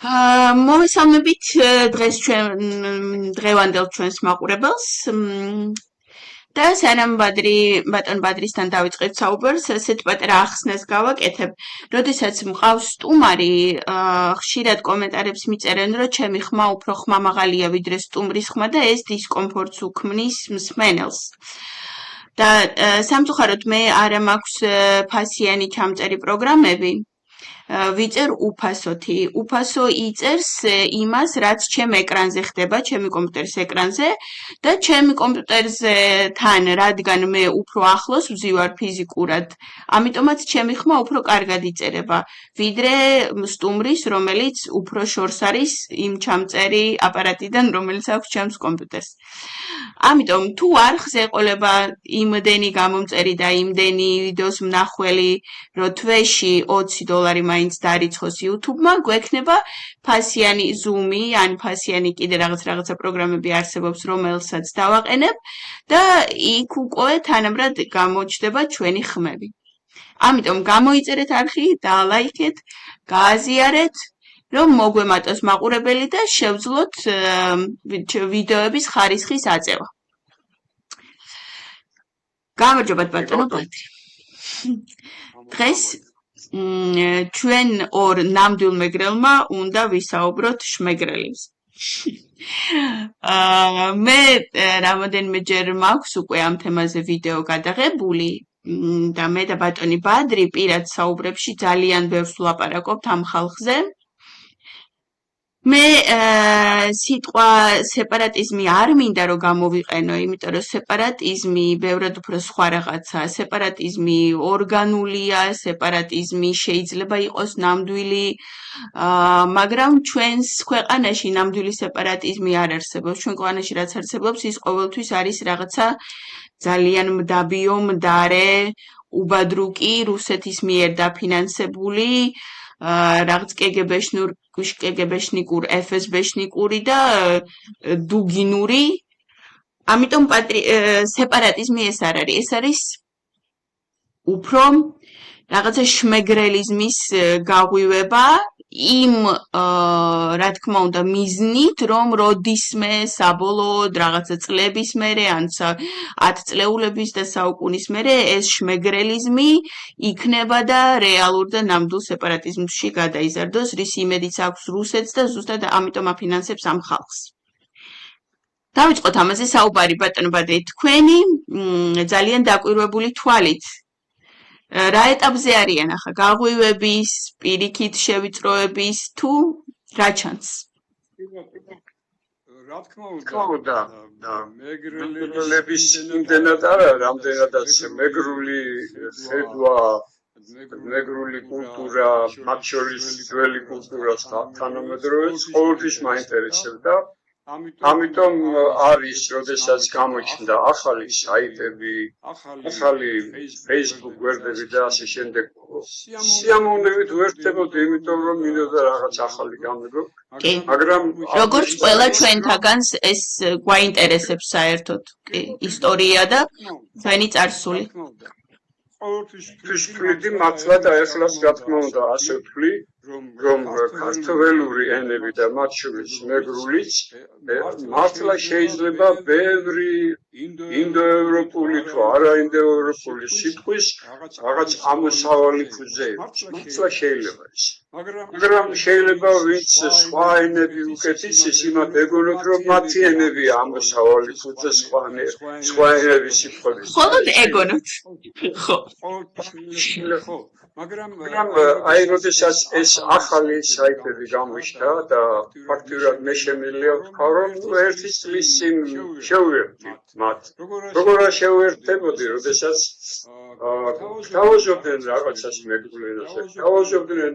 მოვესალმებით დღეს ჩვენ დღევანდელ ჩვენს მაყურებელს და სანამ ბატონ ბადრისთან დავიწყებთ საუბარს, ასეთ პატარა ახსნას გავაკეთებ. როდესაც მყავს სტუმარი, ხშირად კომენტარებს მიწერენ, რომ ჩემი ხმა უფრო ხმამაღალია ვიდრე სტუმრის ხმა და ეს დისკომფორტს უქმნის მსმენელს. და სამწუხაროდ მე არა მაქვს ფასიანი ჩამწერი პროგრამები. ვიწერ უფასოთი. უფასო იწერს იმას, რაც ჩემ ეკრანზე ხდება, ჩემი კომპიუტერის ეკრანზე და ჩემი კომპიუტერზე თან, რადგან მე უფრო ახლოს ვზივარ ფიზიკურად, ამიტომაც ჩემი ხმა უფრო კარგად იწერება, ვიდრე სტუმრის, რომელიც უფრო შორს არის იმ ჩამწერი აპარატიდან, რომელიც აქვს ჩემს კომპიუტერს. ამიტომ თუ არ ხზეყოლება იმდენი გამომწერი და იმდენი ვიდეოს მნახველი, რომ თვეში $20 მაინც დარიცხოს YouTube-მა, გვექნება ფასიანი Zoom-ი, ან ფასიანი კიდე რაღაცა პროგრამები არსებობს, რომელსაც დავაყენებ და იქ უკვე თანაბრად გამოჩნდება ჩვენი ხმები. ამიტომ გამოიწერეთ არხი, დალაიქეთ, გააზიარეთ, რომ მოგვემატოს მაყურებელი და შევძლოთ ვიდეოების ხარისხის აწევა. გამარჯობათ ბატონო ბადრი. დღეს ჩვენ ორ ნამდვილ მეგრელმა უნდა ვისაუბროთ შმეგრელის. მე რამოდენიმეჯერ მაქვს უკვე ამ თემაზე ვიდეო გადაღებული და მე და ბატონი ბადრი პირად საუბრებში ძალიან ბევრს ვლაპარაკობთ ამ ხალხზე. მე სიტყვა სეპარატიზმი არ მინდა რომ გამოვიყენო, იმიტომ რომ სეპარატიზმი ბევრად უფრო სხვა რაღაცაა. სეპარატიზმი ორგანულია, სეპარატიზმი შეიძლება იყოს ნამდვილი, მაგრამ ჩვენს ქვეყანაში ნამდვილი სეპარატიზმი არ არსებობს. ჩვენ ქვეყანაში რაც არსებობს, ის ყოველთვის არის რაღაცა ძალიან მდაბიო, მდარე, უბადრუკი, რუსეთის მიერ დაფინანსებული, რაღაც კგბ-შნიკურ, FSB-შნიკური და დუგინური. ამიტომ სეპარატიზმი ეს არ არის. ეს არის უფრო რაღაცა შმეგრელიზმის გაღვივება იმ, რა თქმა უნდა, მიზნით, რომ როდისმე საბოლოოდ რაღაცა წლების მერე, ან 10 წლეულების და საუკუნის მერე ეს შმეგრელიზმი იქნება და რეალურ და ნამდვილ სეპარატიზმში გადაიზარდოს, რის იმედიც აქვს რუსეთს და ზუსტად ამიტომ აფინანსებს ამ ხალხს. დავიწყოთ ამაზე საუბარი ბატონო ბადრი, თქვენი ძალიან დაკვირვებული თვალით რა ეტაპზე არიან ახლა გაღვივების, პირიქით შევიწროების თუ რა ჩანს? რა თქმა უნდა, მეგრელების იმდენად არა, რამდენადაც მეგრული ხედვა, მეგრული კულტურა, მათ შორის ძველი კულტურას თანამედროვეც ყოველთვის მაინტერესებდა. ამიტომ არის, როდესაც გამოჩნდა ახალი საიტები, ახალი Facebook გვერდები და ასე შემდეგ. სიამოვნებით ვერთდებოდი, იმიტომ რომ მინდოდა რაღაც ახალი გამიგო. მაგრამ როგორც ყველა ჩვენთაგანს ეს გვაინტერესებს საერთოდ ისტორია და ჩვენი წარსული. ყოველთვის ვთვლიდი მართლა და ეხლაც რა თქმა უნდა ასე ვთვლი, რომ ქართველური ენები და მათ შორის მეგრულიც მართლა შეიძლება ბევრი ინდოევროპული თუ არაინდოევროპული სიტყვის რაღაც ამოსავალი ფუძე იყოს. მართლა შეიძლება ის. მაგრამ შეიძლება ვინც სხვა ენები უკეთ იცის, იმათ ეგონოთ, რომ მათი ენებია ამოსავალი ფუძე სხვა ენების სიტყვების. მხოლოდ ეგონოთ. ხო. მაგრამ აი როდესაც ეს ახალი საიტები გამოჩნდა და ფაქტიურად მე შემიძლია ვთქვა, რომ ერთი წლის წინ შევერთდი მათ. როგორ შევერთდებოდი, როდესაც თავაზობდნენ რაღაცას მეგრულ ენაზე, თავაზობდნენ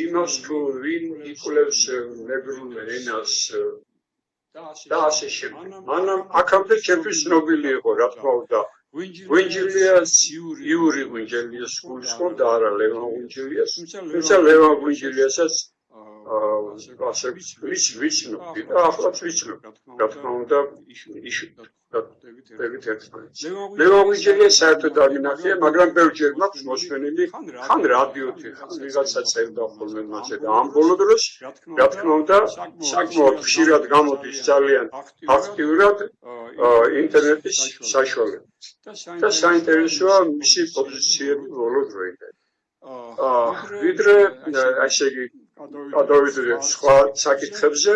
იმას თუ ვინ იკვლევს მეგრულ ენას და ასე შემდეგ. მანამ აქამდე ჩემთვის ცნობილი იყო, რა თქმა უნდა. Ვინჯილიას იური ვინჯილიას გულისხმობდა არა ლევან ვინჯილიას, თუმცა ლევან ვინჯილიასაც ასე ვიცნობდი და ახლაც ვიცნობ. რა თქმა უნდა, დებით ერთმანეთს. ლევაღვიძელია საერთოდ აღინახია, მაგრამ ბევრჯერ მაქვს მოსვენილი ხან რადიოთი, ხან ვიღაცა წერდა ხოლმე მასე და ამ ბოლო დროს, რა თქმა უნდა, საკმაოდ ხშირად გამოდის ძალიან აქტიურად ინტერნეტის საშუალებით. და საინტერესოა მისი პოზიციები ბოლო დროიდან. ვიდრე ასე იგი გადავიდე სხვა საკითხებზე,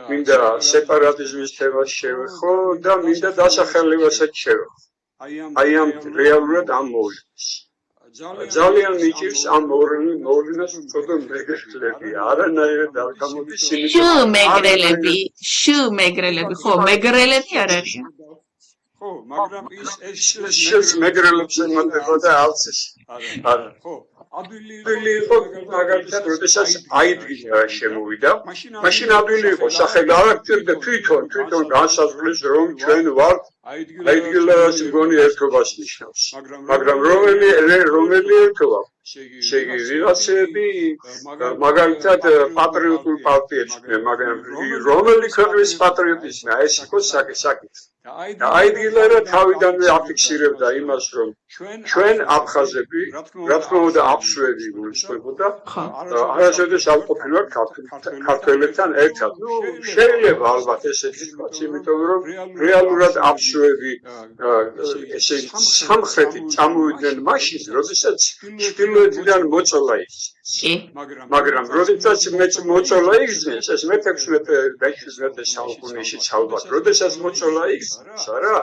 მინდა სეპარატიზმის თემას შევეხო და მინდა დასახელებასაც შევეხო. აი ამ რეალურად ამ მოვლენას. ძალიან მიჭირს ამ მოვლენას უწოდო მეგრელები, არანაირად არ გამოდის იმით. შუ მეგრელები, ხო, მეგრელები არ არიან. ხო, მაგრამ ეს მეგრელებს ემატებოდა ალცეს. არა. ხო, ადვილი იყო მაგალითად, როდესაც აიდგინა შემოვიდა, მაშინ ადვილი იყო სახელი არაფერი და თვითონ განსაზღვრეს, რომ ჩვენ ვართ აიდგილას მგონი ერთობას ნიშნავს. მაგრამ რომელი ერთობა? შეგი ვიღაცები მაგალითად პატრიოტულ პარტიებს ქმნიან, მაგრამ რომელი ქვეყნის პატრიოტიზმი? ეს იყო საკითხი. და აიდგილა თავიდანვე აფიქსირებდა იმას, რომ ჩვენ აფხაზები, რა თქმა უნდა, აფსუები გულისხმობოდა, არასოდეს არ ყოფილვართ ქართველებთან ერთად. შეიძლება ალბათ ესეთი თქვაც, იმიტომ რომ რეალურად აფსუები ესე სამხრეთით წამოვიდნენ მაშინ, როდესაც ჩრდილოეთიდან მოწოლა იქცეს. მაგრამ როდესაც მოწოლა იქცეს, ეს მე-16 საუკუნეში ალბათ, როდესაც მოწოლა იქცეს, არა?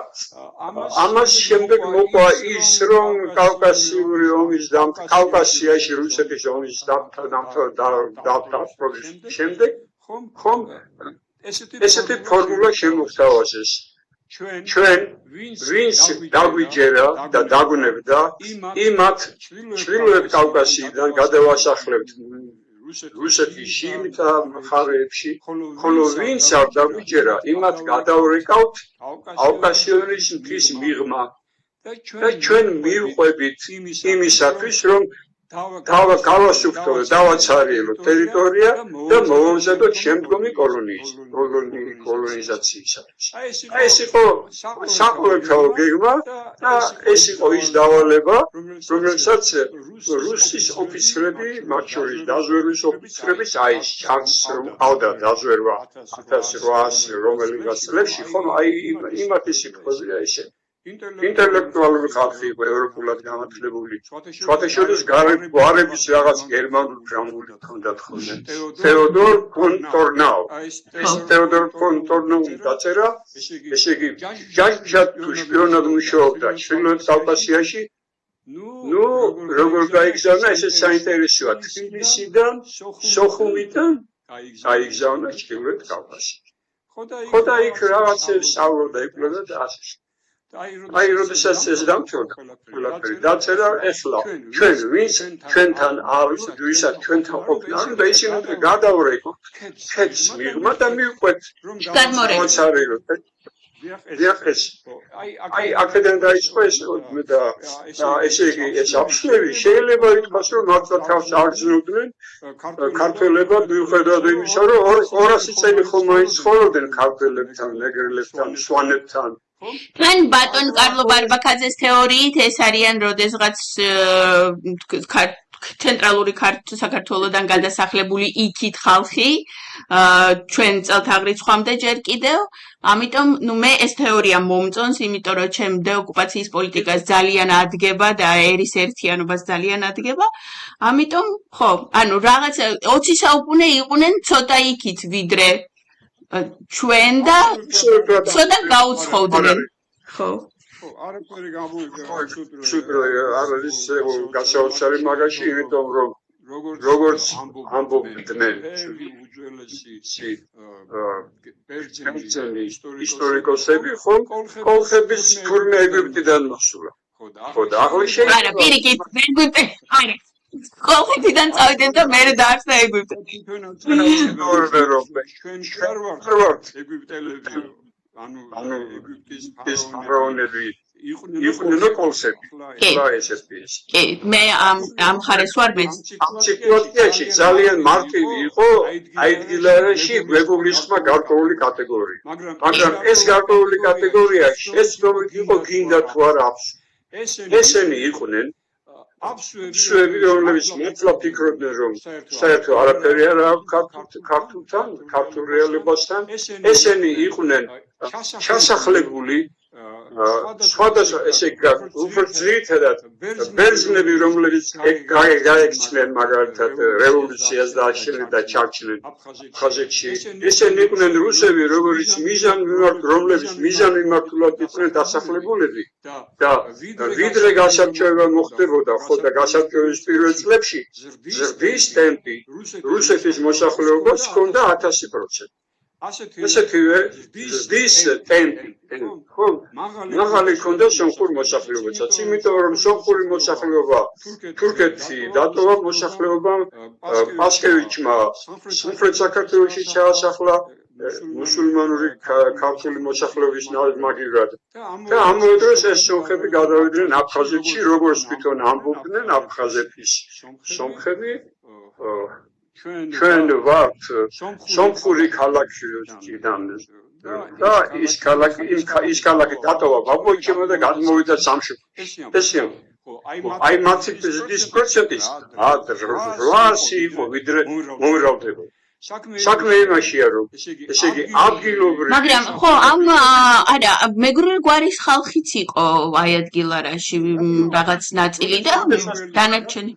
ამას შემდეგ მოყვა ის, რომ კავკასიური ომის კავკასიაში რუსეთის ომის დამთავრების შემდეგ ხომ ესეთი ფორმულა შემოგთავაზეს. ჩვენ ვინც დაგვიჯერა და დაგვნებდა, იმათ ჩრდილოეთ კავკასიიდან გადავასახლებთ რუსეთის შიგნითა მხარეებში, ხოლო ვინც არ დაგვიჯერა, იმათ გადავრეკავთ კავკასიონის მთის მიღმა და ჩვენ მივყვებით იმისათვის, რომ დავაცარიელოთ ტერიტორია და მოვამზადოთ შემდგომი კოლონიზაციისათვის. აი ეს იყო საყოველთაო გეგმა და ეს იყო ის დავალება, რომელსაც რუსის ოფიცრები, მათ შორის დაზვერვის ოფიცრებიც, აი ეს ჩანს, რომ ყავდა დაზვერვა 1800 რომელიღაც წლებში, ხომ აი იმათი სიტყვებია ესე. ინტელექტუალური ხალხი იყო ევროპულად განათლებული. შუათაშორის გვარების რაღაც გერმანულ ფრანგული ჰქონდათ ხოლმე. თეოდორ ფონ ტორნაუ. ეს თეოდორ ფონ ტორნაუ დაწერა, ესე იგი ჯაჟჯად თუ შპიონად მუშაობდა ჩრდილოეთ კავკასიაში. ნუ როგორ გაიგზავნა, ესეც საინტერესოა. თბილისიდან, სოხუმიდან გაიგზავნა ჩრდილოეთ კავკასიაში. ხო და იქ რაღაცებს სწავლობდა, იკვლევდა და ასე. აი როდესაც ეს დამთავრდა, ყველაფერი დაწერა, ეხლა ჩვენ ვინც ჩვენთან არის, ვისაც ჩვენთან ყოფნა, და ისინი გადავრეკოთ ქეთს მიღმა და მივყვეთ გამოცარიელოთ. დიახეს. აი აქედან დაიწყო ეს და ესე იგი ეს აფშლები შეიძლება ითქვას, რომ მართლა თავს აღზრდოდნენ ქართველებად მიუხედავად იმისა, რომ 200 წელი ხომ მაინც ცხოვრობდნენ ქართველებთან, მეგრელებთან, სვანებთან. თან ბატონ კარლო ბარბაქაძეს თეორიით ეს არიან როდესღაც ცენტრალური საქართველოდან გადასახლებული იქით ხალხი ჩვენ წელთაღრიცხვამდე ჯერ კიდევ ამიტომ ნუ მე ეს თეორია მომწონს იმიტომ რომ ჩემ დეოკუპაციის პოლიტიკას ძალიან ადგება და ერის ერთიანობას ძალიან ადგება ამიტომ ხო ანუ რაღაც 20 საუკუნე იყვნენ ცოტა იქით ვიდრე ჩვენ და ცოტა გაუცხოდნენ ხო არაფერი გამოვიდა შუქრო არის გასაოცარი მაგაში იმიტომ რომ როგორც ამბობდნენ უძველესი ბერძენი ისტორიკოსები ხომ კოლხების თურმე ეგვიპტიდან მოსულა ხო და ახლა შეიძლება არა პირიქით ეგვიპტე არა კოლხეთიდან წავიდნენ და მერე დაარსდა ეგვიპტე ჩვენ ვართ ეგვიპტელები ანუ ეგვიპტის ფარაონები იყვნენ კოლსები. ახლა ესეთი ის. კი, მე ამ ხარეს ვარ მეც. ამ სიტუაციაში ძალიან მარტივი იყო აიდგილერში გვეგულისხმა გარკვეული კატეგორია. მაგრამ ეს გარკვეული კატეგორია შეცდომით იყო გინდა თუ არა აბსურდი. ესენი იყვნენ აბსურდი, რომლებიც მეტლა ფიქრობდნენ, რომ საერთო არაფერი არ აქვს ქართულთან, ქართულ რეალებასთან. ესენი იყვნენ ჩასახლებული სხვადასხვა ესე უფრო ძირითადად ბერძნები, რომლებიც გაექცნენ მაგალითად რევოლუციას და აშენდნენ და ჩარჩნენ აფხაზეთში. ესენი იყვნენ რუსები, რომლებიც მიზანმიმართულად იყვნენ დასახლებულები და ვიდრე გასაბჭოება მოხდებოდა, ხო და გასაბჭოების პირველ წლებში ზრდის ტემპი რუსეთის მოსახლეობას ჰქონდა 1000%. ასეთივე ზრდის ტემპი ხო მაღალი ჰქონდა სომხურ მოსახლეობასაც, იმიტომ რომ სომხური მოსახლეობა თურქეთში დატოვა მოსახლეობამ პასკევიჩმა სამხრეთ საქართველოში ჩაასახლა მუსულმანური ქართული მოსახლეობის მაგივრად და ამ დროს ეს სომხები გადავიდნენ აფხაზეთში, როგორც თვითონ ამბობდნენ აფხაზეთის სომხები ჩვენ ვართ სომხური ქალაქიდან და ის ქალაქი დატოვა ბაბოიჩემო და გადმოვიდა სამშობლოში. ესეა აი მათი ზრდის პროცენტის 800 იყო ვიდრე მომრავლდება. საქმე იმაშია რომ ესე იგი ადგილობრივ მაგრამ ხო არა მეგრული გვარის ხალხიც იყო აი ადგილარაში რაღაც ნაწილი და დანარჩენი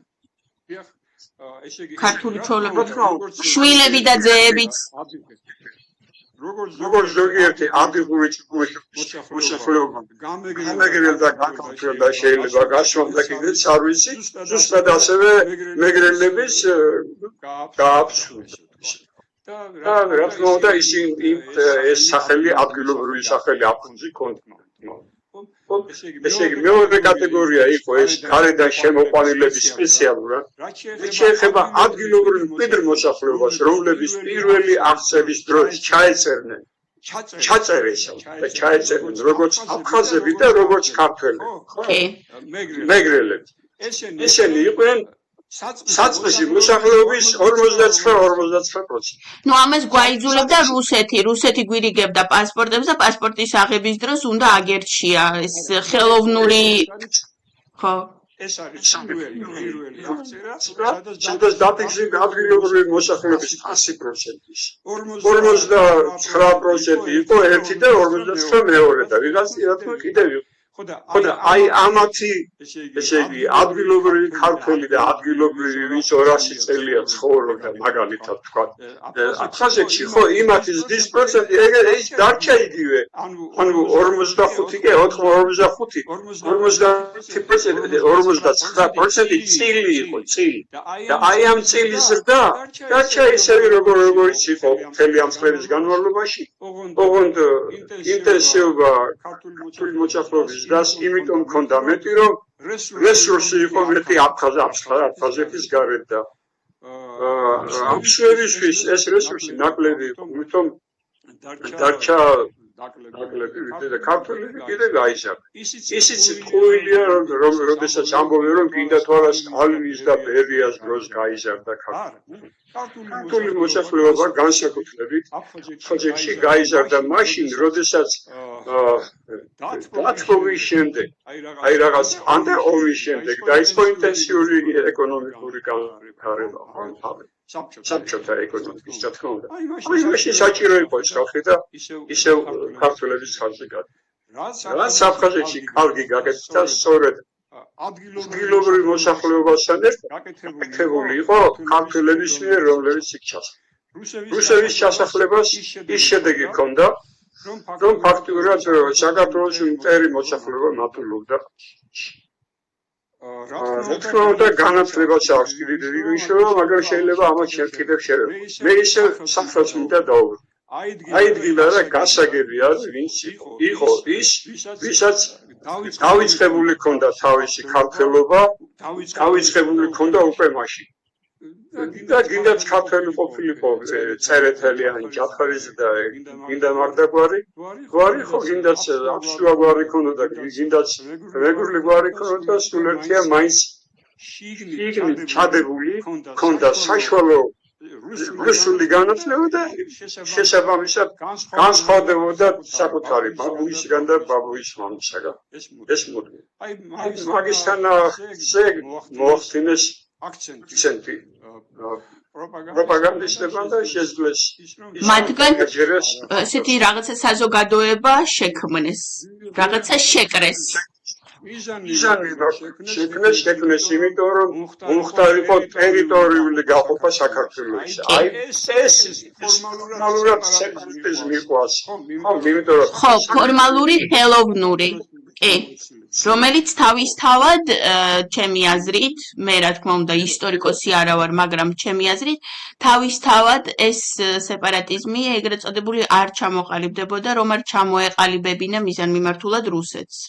ქართული ჩვეულებრივი შვილები და ძეებიც როგორც ზოგიერთი ადგილობრივი მოსახლეობა გამეგრელდა და შეიძლება გასვლა და კიდეც არ ვიცი ზუსტად ასევე მეგრელების გააფსვლა და რა თქმა უნდა ისინი ეს სახელი ადგილობრივი სახელი აფხაზი ქონდა. ესე იგი მეორე კატეგორია იყო ეს გარედან შემოყვანილები სპეციალურად. შეეხება ადგილობრივ მკვიდრ მოსახლეობას, რომლებიც პირველი აღწევის დროს ჩაეწერნენ როგორც აფხაზები და როგორც ქართველები. მეგრელები. ესენი იყვნენ საწყისი მოსახლეობის 49%. ნუ ამას გვაიძულებდა რუსეთი გვირიგებდა პასპორტებს და პასპორტის აღების დროს უნდა აგერჩია ეს ხელოვნური ხო ეს არის პირველი აღწერა, სადაც დაფიქსირდა ადგილობრივი მოსახლეობის 100%-ის. 49% იყო ერთი და 49 მეორე და ვიღაც რა თქმა კიდევ იყო. ხოდა აი ამათი ესე იგი ადგილობრივი ქართველი და ადგილობრივი ვის 200 წელია ცხოვრობდა მაგალითად თქვა აფხაზეთში ხო იმათი ზრდის პროცენტი ეს დარჩა იგივე ანუ 45 კი 49% წილი იყო წილი და აი ამ წილის ზრდა დარჩა ისევე როგორც იყო მთელი ამ წლების განმავლობაში ოღონდ ინტენსივობა ქართული მოსახლეობის დას იმიტომ მქონდა მეტი რომ რესურსი იყო მეტი აფხაზეთის გარეთ და აფხაზეთის ეს რესურსი ნაკლები იყო იმიტომ დარჩა ნაკლები და ქართველები კიდე გაიზარდა ისიც ტყუილია რომ როდესაც ამბობენ რომ კიდე თორა სტალინის და ბერიას დროს გაიზარდა ქართული მოსახლეობა განსაკუთრებით აფხაზეთში გაიზარდა მაშინ როდესაც დათხოვის შემდეგ აი რაღაც ამდე ომის შემდეგ დაიწყო ინტენსიური ეკონომიკური განვითარება საბჭოთა ეკონომიკის რა თქმა უნდა აი მაშინ საჭირო იყო ეს ხალხი და ისევ ქართველების ხალხი გადა რაც აფხაზეთში კარგი გაკეთდა სწორედ ადგილობრივ მოსახლეობასთან ერთად გაკეთებული იყო ქართველების მიერ რომლებიც იქ ჩასახლდნენ რუსების ჩასახლებას ის შედეგი ჰქონდა რომ ფაქტურად საქართველოს მტერი მოსახლეობა მატულობდა რა თქმა უნდა განათლებაც აქვს კიდევ დიდი მნიშვნელობა მაგრამ შეიძლება ამას კიდევ შევეხო მე ისე საფრთხეს მინდა დავუბრუნო აიდგინა რა გასაგები არის ვინც იყო ის ვისაც დავიწყებული ჰქონდა თავისი ქართველობა დავიწყებული ჰქონდა უკვე მაშინ და გინდაც ქართველი ყოფილიყო წერეთელი ან ჯაფარიზი და გინდა მარდაგვარი გვარი ხო გინდაც აფშუა გვარი ქონოდა გინდაც მეგრული გვარი ქონოდა სულ ერთია მაინც შიგნით ჩადებული ქონდა საშუალო რუსული განათლება და შესაბამისად განსხვავდებოდა საკუთარი ბაბუისგან და ბაბუის მამისგან ეს მოდი მაგისთან მოახდინეს აქცენტი პროპაგანდისტებმა და შეძლეს მათგან ესეთი რაღაცა საზოგადოება შექმნეს რაღაცა შეკრეს შექმნეს იმიტომ რომ მომხდარიყო ტერიტორიული გაყოფა საქართველოში აი ეს ფორმალურად სეპარატიზმი იყო იმიტომ რომ ხო ფორმალური ხელოვნური რომელიც თავისთავად ჩემი აზრით მე რა თქმა უნდა ისტორიკოსი არა ვარ მაგრამ ჩემი აზრით თავისთავად ეს სეპარატიზმი ეგრეთ წოდებული არ ჩამოყალიბდებოდა რომ არ ჩამოეყალიბებინა მიზანმიმართულად რუსეთს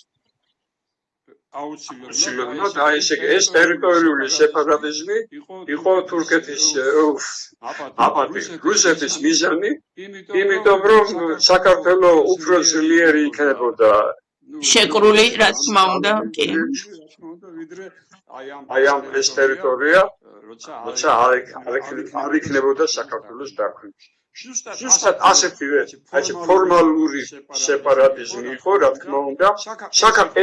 აუცილებლად აი ეს ტერიტორიული სეპარატიზმი იყო თურქეთის აპატი რუსეთის მიზანი იმიტომ რომ საქართველოს უფრო ძლიერი იქნებოდა შეკრული რა თქმა უნდა კი აი ამ ეს ტერიტორია როცა არ იქნებოდა საქართველოს დაქმნის ზუსტად ასეთივე ფორმალური სეპარატიზმი იყო რა თქმა უნდა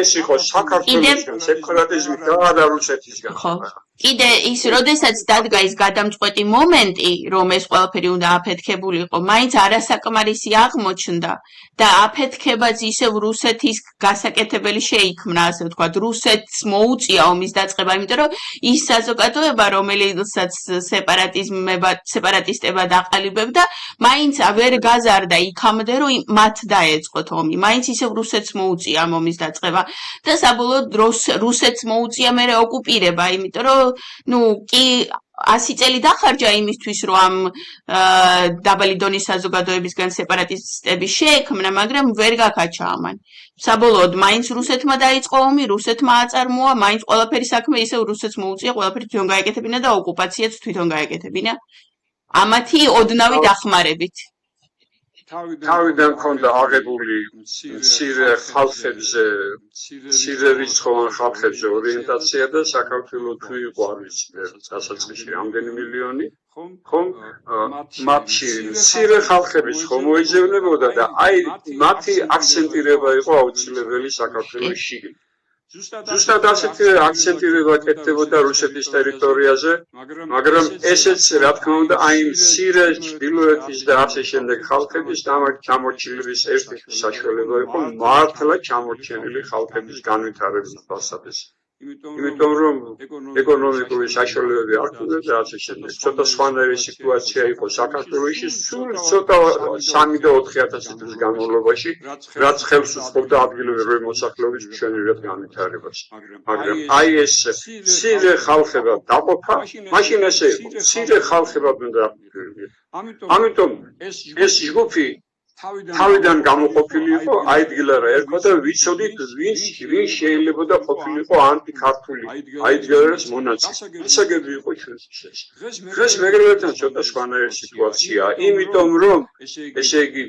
ეს იყო საქართველოს სეპარატიზმი და რუსეთისგან კიდე ის როდესაც დადგა ის გადამწყვეტი მომენტი რომ ეს ყველაფერი უნდა აფეთქებულიყო მაინც არასაკმარისი აღმოჩნდა და აფეთქებაც ისევ რუსეთის გასაკეთებელი შეიქმნა ასე ვთქვათ რუსეთს მოუწია ომის დაწყება იმიტომ რომ ის საზოგადოება რომელსაც სეპარატისტებად აყალიბებდა მაინც ვერ გაზარდა იქამდე რომ მათ დაეწყოთ ომი მაინც ისევ რუსეთს მოუწია ამ ომის დაწყება და საბოლოოდ რუსეთს მოუწია მერე ოკუპირება იმიტომ რომ ну კი 100 წელი დახარჯა იმისთვის რომ ამ დაბალი დონის საზოგადოებისგან სეპარატისტები შეექმნა მაგრამ ვერ გაკაჩა ამან საბოლოოდ მაინც რუსეთმა დაიწყო ომი რუსეთმა აწარმოა მაინც ყველაფერი საქმე ისევ რუსეთს მოუწია ყველაფერი თვითონ გაეკეთებინა და ოკუპაციაც თვითონ გაეკეთებინა ამათი ოდნავი დახმარებით თავიდან ქონდა აღებული მცირე ხალხებზე მცირე რიცხოვან ხალხებზე ორიენტაცია და საქართველოს თუ იყო არის დასაწყისში რამდენი მილიონი ხომ მათი მცირე ხალხების ხომ მოიძებნებოდა და აი მათი აქცენტირება იყო აუცილებელი საქართველოს შიგნით ზუსტად ასეთი აქცენტირება კეთდებოდა რუსეთის ტერიტორიაზე, მაგრამ ესეც რა თქმა უნდა აი მცირე ჩრდილოეთის და ასე შემდეგ ხალხების ჩამორჩილების ერთ-ერთი საშუალება იყო მართლა ჩამორჩენილი ხალხების განვითარების დასაწყისი. იმიტომ რომ ეკონომიკური საშუალებები არ ქონდა და ასე შემდეგ. ცოტა სხვანაირი სიტუაცია იყო საქართველოში სულ ცოტა 3 და 4000 წლის განმავლობაში, რაც ხელს უწყობდა ადგილობრივი მოსახლეობის მშვენივრად განვითარებას. მაგრამ აი ეს მცირე ხალხებად დაყოფა, მაშინ ესე იყო, მცირე ხალხებად უნდა დაყოფილიყო. ამიტომ ეს ჯგუფი თავიდან გამოყოფილი იყო აიდგილარა ერქვა და ვიცოდით ვინ შეიძლება და ყოფილიყო ანტიქართული აიდგილარას მონაწილე. ისაგები იყო ჩვენთვის. დღეს მეგრელებთან ცოტა სხვანაირი სიტუაციაა, იმიტომ რომ ესე იგი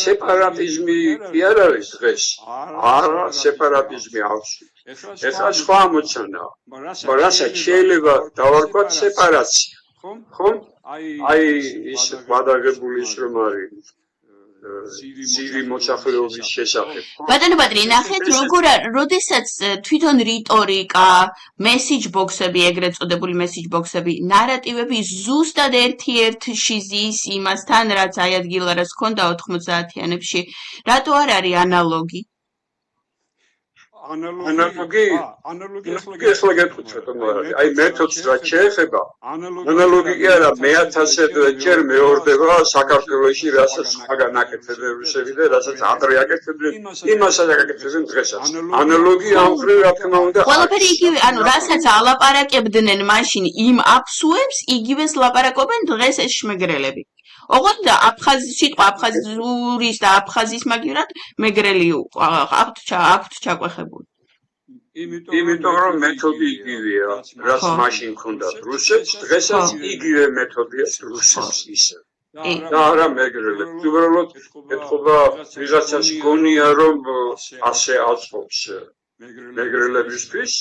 სეპარატიზმი კი არ არის დღეს. არა, სეპარატიზმი აქვს. ეხლა სხვა ამოცანაა. რასაც შეიძლება დავარქვათ სეპარაცია. ხომ? აი ის გადაღებული ის რომ არის ძირი მოსახლეობის შესახებ. ბატონო ბადრი, ნახეთ როგორ როდესაც თვითონ რიტორიკა, მესიჯ ბოქსები, ეგრეთ წოდებული მესიჯ ბოქსები, ნარატივები ზუსტად ერთ-ერთში ზის იმასთან, რაც აი ადგილარას ჰქონდა 90-იანებში. რატო არ არის ანალოგი? ანალოგი ახლა გეტყვით მაგრამ აი მეთოდს რაც შეეხება ანალოგი კი არა მე-1000 ჯერ მეორდება საქართველოში რასაც სხვაგან აკეთებდნენ რუსები და რასაც ადრე აკეთებდნენ იმასაც აკეთებდნენ დღესაც ანალოგი ამ ხრივ რა თქმა უნდა ყველაფერი იგივე ანუ რასაც ალაპარაკებდნენ მაშინ იმ აფსუებს იგივეს ლაპარაკობენ დღეს ეს შმეგრელები ოღონდ სიტყვა აფხაზურის და აფხაზის მაგივრად მეგრელი აქვთ ჩაკვეხებული. იმიტომ რომ მეთოდი იგივეა, რაც მაშინ ჰქონდათ რუსებს, დღესაც იგივე მეთოდია რუსებს ისე. და არა მეგრელებს. უბრალოდ ეთქობა ვიღაცას გონია რომ ასე აწყობს მეგრელებისთვის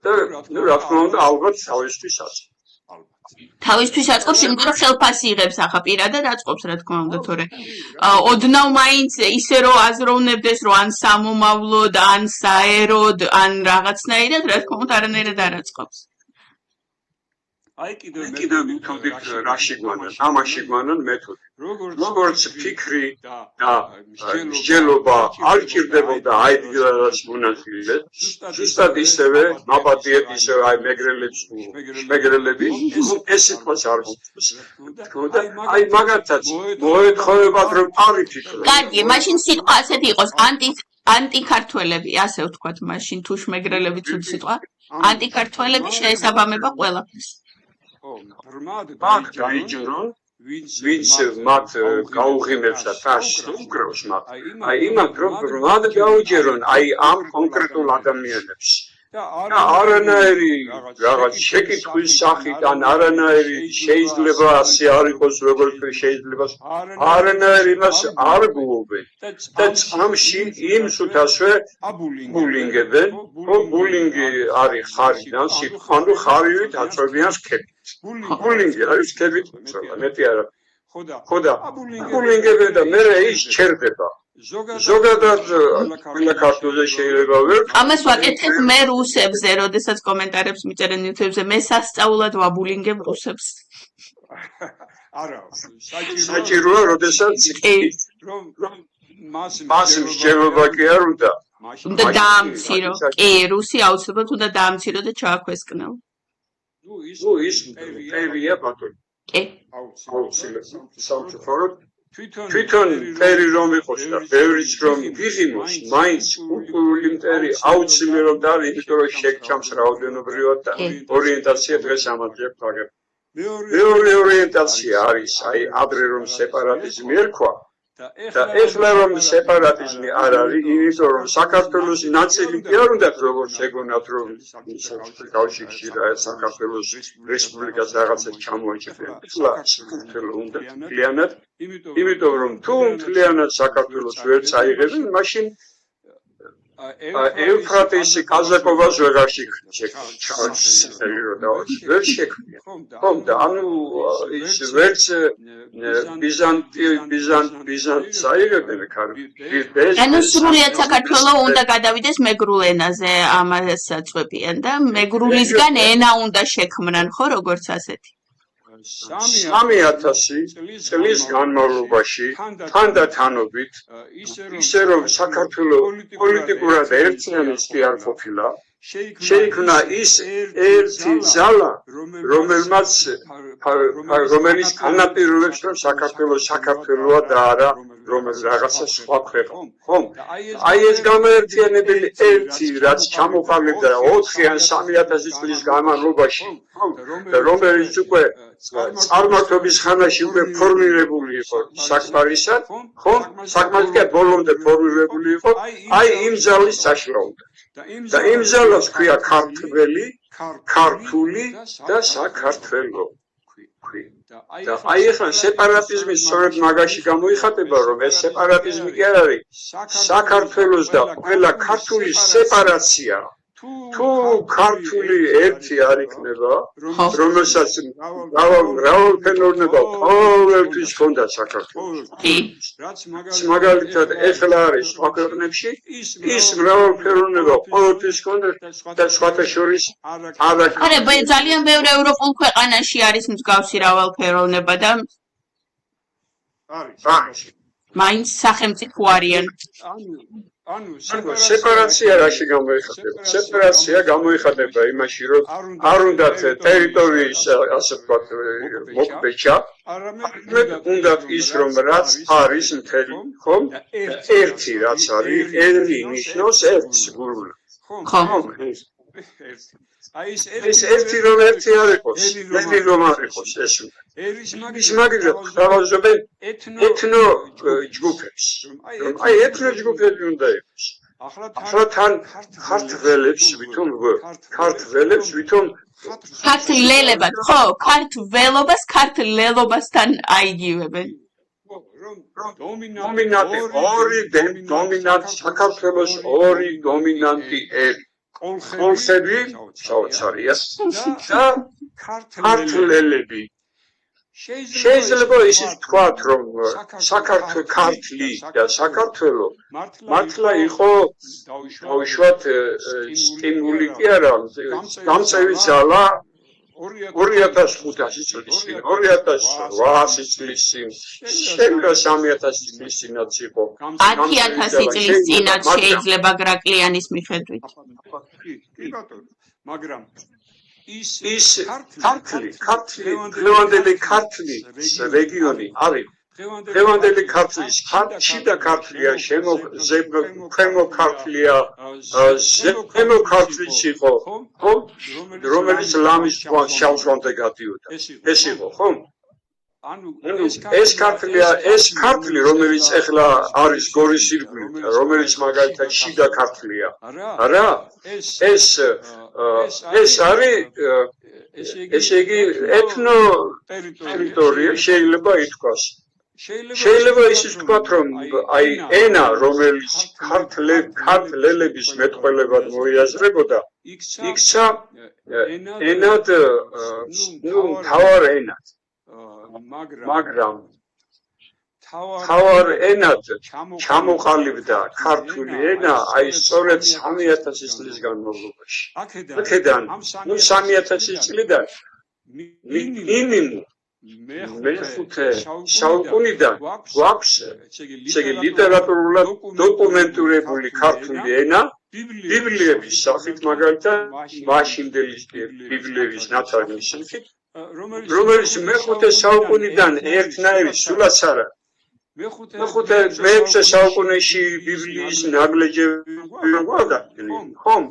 და რა თქმა უნდა ალბათ თავისთვის აწყობს. თავისთვის აწყობს, იმიტომ რომ ხელფასი იღებს ახლა პირადად აწყობს, რა თქმა უნდა, თორე ოდნავ მაინც ისე რომ აზროვნებდეს, რომ ან სამომავლოდ, ან საეროდ, ან რაღაცნაირად, რა თქმა უნდა, არანაირად არ აწყობს. აი კიდევ მეთოდი რაში გვანან, ამაში გვანან მეთოდი. როგორც ფიქრი და მსჯელობა არ ჭირდებოდა აიდგილადაც მონაწილეს, ზუსტად ისევე მაბადიეთ ისევე აი მეგრელები ეს სიტყვას არ მოწმობს. აი მაგათაც მოეთხოვებათ რომ არიფიქროთ. კარგი, მაშინ სიტყვა ასეთი იყოს, ანტიქართველები, ასე ვთქვათ, მაშინ თუ შმეგრელები ცუდი სიტყვა, ანტიქართველები შეესაბამება ყველაფერს. მაგ დაიჯერონ ვინც მათ გაუღიმებს და თავს უკრავს მათ. აი იმათ რომ მათ გაუჯერონ აი ამ კონკრეტულ ადამიანებს. და არანაირი რაღაც შეკითხვის სახით ან არანაირი შეიძლება ასე არ იყოს როგორც შეიძლება არანაირი მას არ გულობენ. და წამში იმ სუთასვე ბულინგებენ. ბულინგი არის ხარიდან სიტყვა, ანუ ხარივით აწვევიან სქებით. ბულინგი არის სქებით, მეტი არა. ხოდა ბულინგებენ და მე ის ჩერდება. ზოგადად ყველა ქართულზე შეიძლება ვერ. ამას ვაკეთებ მე რუსებზე, როდესაც კომენტარებს მიწერენ YouTube-ზე, მე სასწაულად ვაბულინგებ რუსებს. არა, საჭიროა, როდესაც რომ მას მსჯელობა კი არ უნდა. უნდა დაამცირო. კი, რუსი აუცილებლად უნდა დაამცირო და ჩააქვესკნო. ნუ ის პერია ბატონო. კი. აუცილებლად სამწუხაროდ თვითონ მტერი რომ იყოს და ბევრიც რომ ვიღიმოს, მაინც კულტურული მტერი აუცილებლად არის, იმიტომ რომ შეგჭამს რაოდენობრივად და ორიენტაცია დღეს ამაზე გვაგებ. მეორე ორიენტაცია არის, აი ადრე რომ სეპარატიზმი ერქვა და ეხლა რომ სეპარატიზმი არ არის, იმიტომ რომ საქართველოს ნაწილი კი არ უნდა როგორც ეგონათ რომ კავშირში და საქართველოს რესპუბლიკას რაღაცა ჩამოაჭრեն. ეხლა საქართველოს უნდა მთლიანად, იმიტომ რომ თუ მთლიანად საქართველოს ვერ წაიღებენ, მაშინ ევფრატის კაზაკობას ვეღარ ვერ შექმნიან. ხომ და ანუ ის ვერც ბიზანტს აიღებენ ქართლს. ანუ სრულიად საქართველოს უნდა გადავიდეს მეგრულ ენაზე, ამას აწვევიან და მეგრულისგან ენა უნდა შექმნან, ხო, როგორც ასეთი. 3000 წლის განმავლობაში თანდათანობით ისე რომ საქართველოს პოლიტიკურად ერთიანიც კი არ ყოფილა, შეიქმნა ის ერთი ძალა, რომელიც განაპირობებს რომ საქართველოა და არა რაღაცა სხვა ქვეყანა. ხომ? აი ეს გამოერთიანებელი ერთი რაც ჩამოყალიბდა 4 ან 3000 წლის განმავლობაში, რომელიც უკვე წარმართობის ხანაში უკვე ფორმირებული იყო საკმარისად, ხომ? საკმარისად ბოლომდე ფორმირებული იყო, აი იმ ძალის წაშლა უნდა. და იმ ძალას ქვია ქართველი, ქართული და საქართველო. და აი ახლა სეპარატიზმი სწორედ მაგაში გამოიხატება, რომ ეს სეპარატიზმი კი არ არის საქართველოს და ყველა ქართულის სეპარაცია. თუ ქართული ერთი არ იქნება, რომელსაც მრავალფეროვნება ყოველთვის ჰქონდა საქართველოს. მაგალითად, ეხლა არის სხვა ქვეყნებში ის მრავალფეროვნება ყოველთვის ჰქონდა და სხვათა შორის არ აქვს. არა, ძალიან ბევრი ევროპულ ქვეყანაში არის მსგავსი მრავალფეროვნება და არის. მაინც სახელმწიფო არიან. სეპარაცია რაში გამოიხატება? სეპარაცია გამოიხატება იმაში, რომ არ უნდათ ტერიტორიის, ასე ვთქვათ, მოკბეჭა, არამედ უნდათ ის, რომ რაც არის მთელი, ხომ? ერთი რაც არის, ერი ნიშნავს ერთს გურულა. ხომ? ეს ერთი რომ ერთი არ იყოს, ერთი რომ არ იყოს ეს. ის მაგალითად თავაზობენ ეთნო ჯგუფებს. აი ეთნო ჯგუფები უნდა იყოს. ახლა თან ქართველებს ვითომ ქართლელებად, ხო, ქართველობას ქართლელობასთან აიგივებენ. დომინანტი ორი დომინანტი საქართველოს ორი დომინანტი ერი კოლხები საოცარია და ქართველები შეიძლება ისიც ვთქვათ რომ საქართველოს ქართლი და საქართველო მართლა იყო დაუშვათ სტიმული კი არა დამწევი ძალა 2500 წლის წინ 2800 წლის წინ შეიძლება 3000 წლის წინაც იყო 10000 წლის წინაც შეიძლება გრაკლიანის მიხედვით კი ბატონო მაგრამ ის ქართლი დღევანდელი ქართლის რეგიონი არის დღევანდელი ქართლის შიდა ქართლია ქვემო ქართლია ზემო ქართლიც იყო ხომ რომელიც ლამის შავშანზე გადიოდა ეს იყო ხომ ანუ ეს ქართლი რომელიც ახლა არის გორის ირგვლივ რომელიც მაგალითად შიდა ქართლია არა ეს არის ესე იგი ეთნო ტერიტორია შეიძლება ითქვას შეიძლება ისიც ვთქვათ რომ აი ენა რომელიც ქართლელების მეტყველებად მოიაზრებოდა იქცა ენად მთავარ ენად მაგრამ თავარ ენად ჩამოყალიბდა ქართული ენა აი სწორედ 3000 წლის განმავლობაში აქედან 3000 წლიდან მინიმუმ მეხუთე საუკუნიდან გვაქვს ესე იგი ლიტერატურულად დოკუმენტირებული ქართული ენა ბიბლიების სახით მაგალითად მაშინდელი ბიბლიების ნათარგმნის სახით რომელიც მეხუთე საუკუნიდან ერთნაირი სულაც არა მეხუთე საუკუნეში ბიბლიის ნაგლეჯები გვაგაკელი ხომ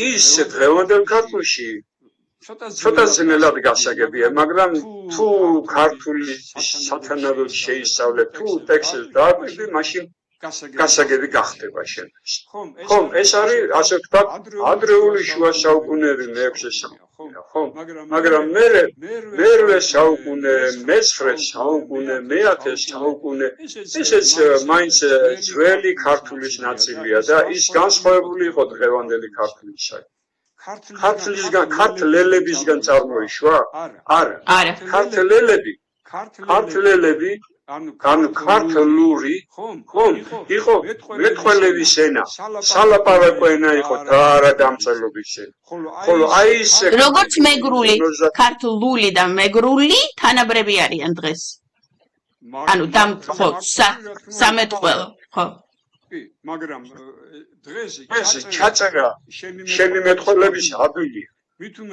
ის დღევანდელ ქართულში ცოტა ძნელად გასაგებია მაგრამ თუ ქართული სათანადოდ შეისწავლეთ თუ ტექსტს დააკვირდი მაშინ გასაგები გახდება შენთვის ხომ ეს არის ასე ვთქვათ ადრეული შუა საუკუნეები მე-6 საუკუნე ხომ მაგრამ მერვე საუკუნე მე-9 საუკუნე მე-10 საუკუნე ესეც მაინც ძველი ქართულის ნაწილია და ის განსხვავებული იყო დღევანდელი ქართულისაგან ქართლელებისგან წარმოიშვა? არა. ქართლელები ანუ ქართლური ხომ იყო მეტყველების ენა, სალაპარაკო ენა იყო და არა დამწერლობის ენა. ხოლო აი ეს როგორც მეგრული, ქართლული და მეგრული თანაბრები არიან დღეს. ანუ ხო, სამეთყველო, ხო. მაგრამ დღეს ჩაწერა შენი მეტყველების ადვილია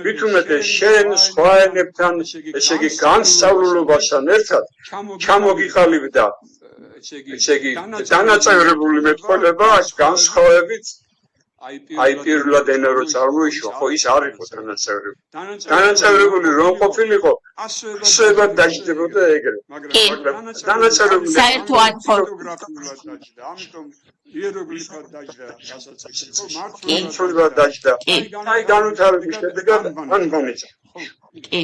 მით უმეტეს შენ სხვა ენებთან ესე იგი განსწავლულობასთან ერთად ჩამოგიყალიბდა ესე იგი დანაწევრებული მეტყველება განსხვავებით აი პირველად ენა რო წარმოიშვა ხო ის არ იყო დანაწევრებული რომ ყოფილიყო ასევად დაждდებოდა ეგრე მაგრამ დანაწევრებული საერთოდ ხო ამიტომ იეროგლიფად დაждდა გასაცაქსი ხო მართლაც დაждდა აი განვითარების შედეგად ან გამეცა კი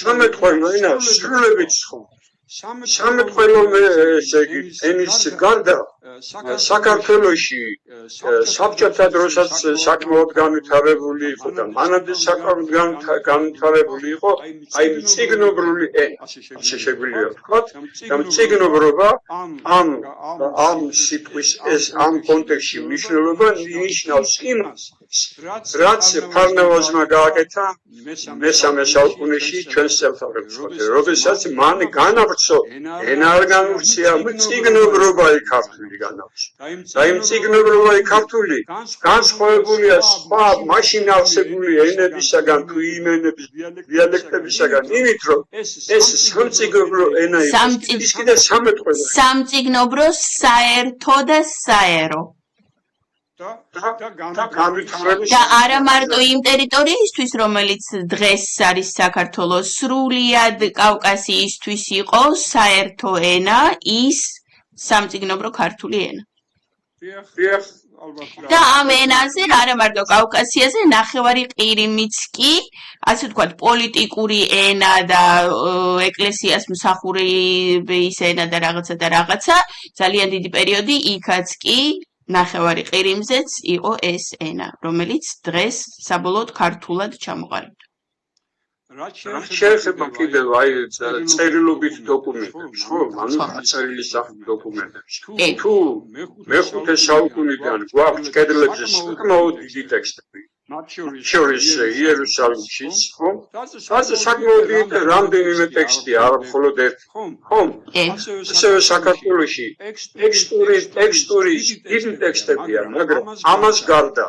სამეთყველო ენა სრულებით სხვა სამეთყველო ესე იგი ენის გარდა საქართველოში საბჭოთა დროსაც საკმაოდ განვითარებული იყო და მანამდე საკმაოდ განვითარებული იყო აი მწიგნობრული ენა ასე შეგვიძლია ვთქვათ და მწიგნობრობა ამ სიტყვის ეს ამ კონტექსტში მნიშვნელობა ნიშნავს იმას რაც ფარნავაზმა გააკეთა მე-3 საუკუნეში ჩვენს წელთაღრიცხვაზე როდესაც მან განავრცო ენა არ განვრცია მწიგნობრობა ქართული განავრცო და იმ მწიგნობრობა ქართული განსხვავებულია სხვა მაშინ არსებული ენებისაგან თუ იმ ენების დიალექტებისაგან იმით რომ ეს სამწიგნობრო ენა ის კიდე სამეთყველო სამწიგნობრო საერთო და საერო და არა მარტო იმ ტერიტორიისთვის რომელიც დღეს არის საქართველოს სრულიად კავკასიისთვის იყო საერთო ენა ის სამწიგნობრო ქართული ენა დიახ, ალბათ და ამ ენაზე არა მარტო კავკასიაზე ნახევარი ყირიმიც კი ასე ვთქვათ პოლიტიკური ენა და ეკლესიას მსახურის ენა და რაღაცა ძალიან დიდი პერიოდი იქაც კი ნახევარი ყირიმზეც იყო ეს ენა რომელიც დღეს საბოლოოდ ქართულად ჩამოყალიბდა შეიძლება კიდევ აი წერილობით დოკუმენტებს, ხო, ანუ წერილი სახით დოკუმენტებს. თუ მეხუთე საუკუნიდან გვაქვს კედლებზე საკმაოდ დიდი ტექსტები. შორის იერუსალიმშიც, ხო? ასე საკმაოდ დიდი რამდენიმე ტექსტი, არა მხოლოდ ერთი. ხო? ასევე საქართველოში ტექსტური დიდი ტექსტებია, მაგრამ ამას გარდა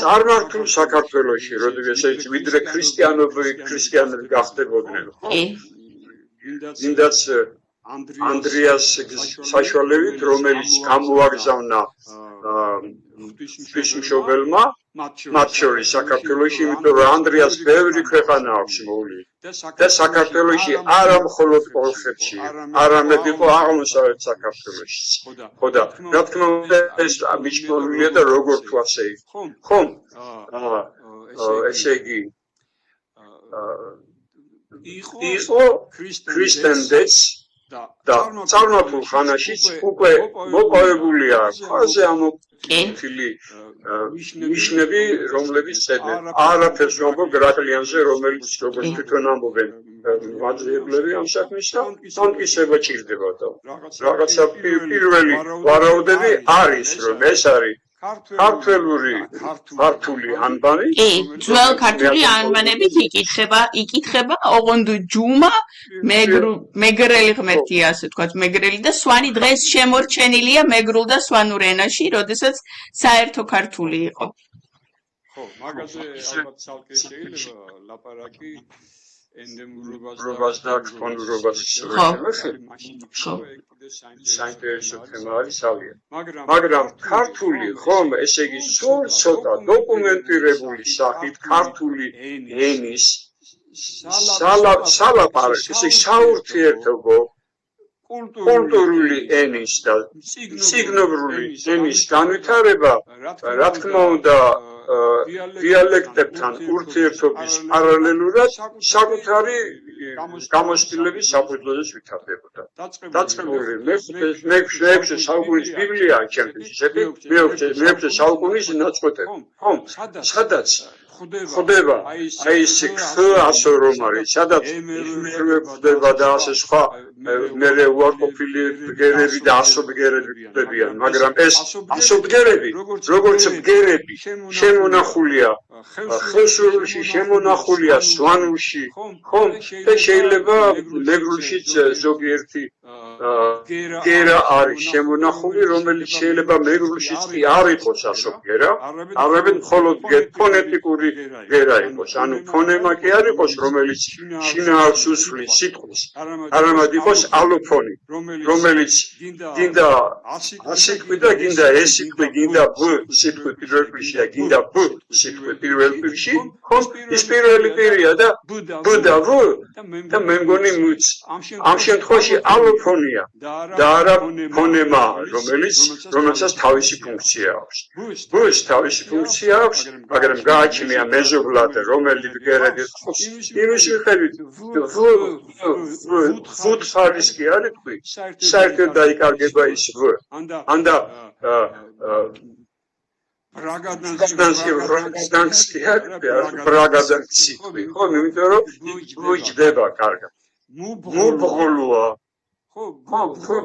წარმართულ საქართველოში, როდესაც ვიდრე ქრისტიანები გახდებოდნენ, ხო? გინდაც ანდრიას საშუალებით, რომელიც გამოაგზავნა ღვთისმშობელმა მათ შორის საქართველოში, იმიტომ რომ ანდრიას ბევრი ქვეყანა აქვს მოვლილი და საქართველოში არა მხოლოდ პოლხეთში, არამედ იყო აღმოსავლეთ საქართველოშიც. ხო და რა თქმა უნდა ეს მიჩნეულია და როგორ თუ ასე იყო. ხო? ესე იგი იყო ქრისტენდეც და წარმართულ ხანაშიც უკვე მოპოვებულია ყველაზე ამოკლილი ნიშნები, რომლებიც წერდნენ. არაფერს ვამბობ გრატლიანზე, რომელიც როგორც თვითონ ამბობენ მაძიებლები ამ საქმის და სამტკიცება ჭირდება და რაღაცა პირველი ვარაუდები არის, რომ ეს არის ქართული ანბანი. ძველ ქართული ანბანებით იკითხება ოღონდ ჯუმა მეგრელი ღმერთია, ასე ვთქვათ, მეგრელი და სვანი დღეს შემორჩენილია მეგრულ და სვანურ ენაში, როდესაც საერთო ქართული იყო. ხო, მაგაზე ალბათ ცალკე შეიძლება ლაპარაკი ენდემურობას და აქტუალურობას საინტერესო თემა არის ავია. მაგრამ ქართული ხომ, ესე იგი, სულ ცოტა დოკუმენტირებული სახით ქართული ენის სალაპარაკო, ესე საურთიერთობო კულტურული ენის და სიგნობრული ენის განვითარება, რა თქმა უნდა, დიალექტებთან ურთიერთობის პარალელურად საკუთარი გამოსtildeების საფუძველზე ვითარდებოდა. დაწყებული მე-6 საუკუნის ბიბლია ჩემთვის ისეთი, მე-6 საუკუნის ნაწყვეტები. ხო, სადაც ხდება აი ეს ასო რომ არის, სადაც ხდება და ასე სხვა მერე უარყოფილი ბგერები და ასო ბგერები ხდებიან, მაგრამ ეს ასო ბგერები, როგორც ბგერები, შემონახულია ხევსურში, შემონახულია სვანურში, ხომ? და შეიძლება მეგრულშიც ზოგიერთი ბგერა არის შემონახული, რომელიც შეიძლება მეგრულშიც კი არ იყოს ასო ბგერა, არამედ მხოლოდ ფონეტიკური ბგერა იყოს, ანუ ფონემა კი არ იყოს, რომელიც შინაარს უსვლის სიტყვის, არამედ იყოს ალოფონი, რომელიც გინდა ასიკვი და გინდა ესიკვი, გინდა ბ სიტყვი პირველ პირში და გინდა ბ სიტყვი პირველ პირში, ხომ? ის პირველი პირია და ბ და ვ და მე მგონი მუც. ამ შემთხვევაში ალოფონია და არა ფონემა, რომელსაც თავისი ფუნქცია აქვს. ბ-ს თავისი ფუნქცია აქვს, მაგრამ გააჩნია მეზობლად, რომელი ბგერები ხობს, იმის მიხედვით ვ ხარის კი არ იტყვი, საერთოდ დაიკარგება ის ვ. ანდა ბრაგადანსკი ბრაგადანსკი ხო, იმიტომ რომ ვიჯდება კარგად. მუბღოლუა ხო,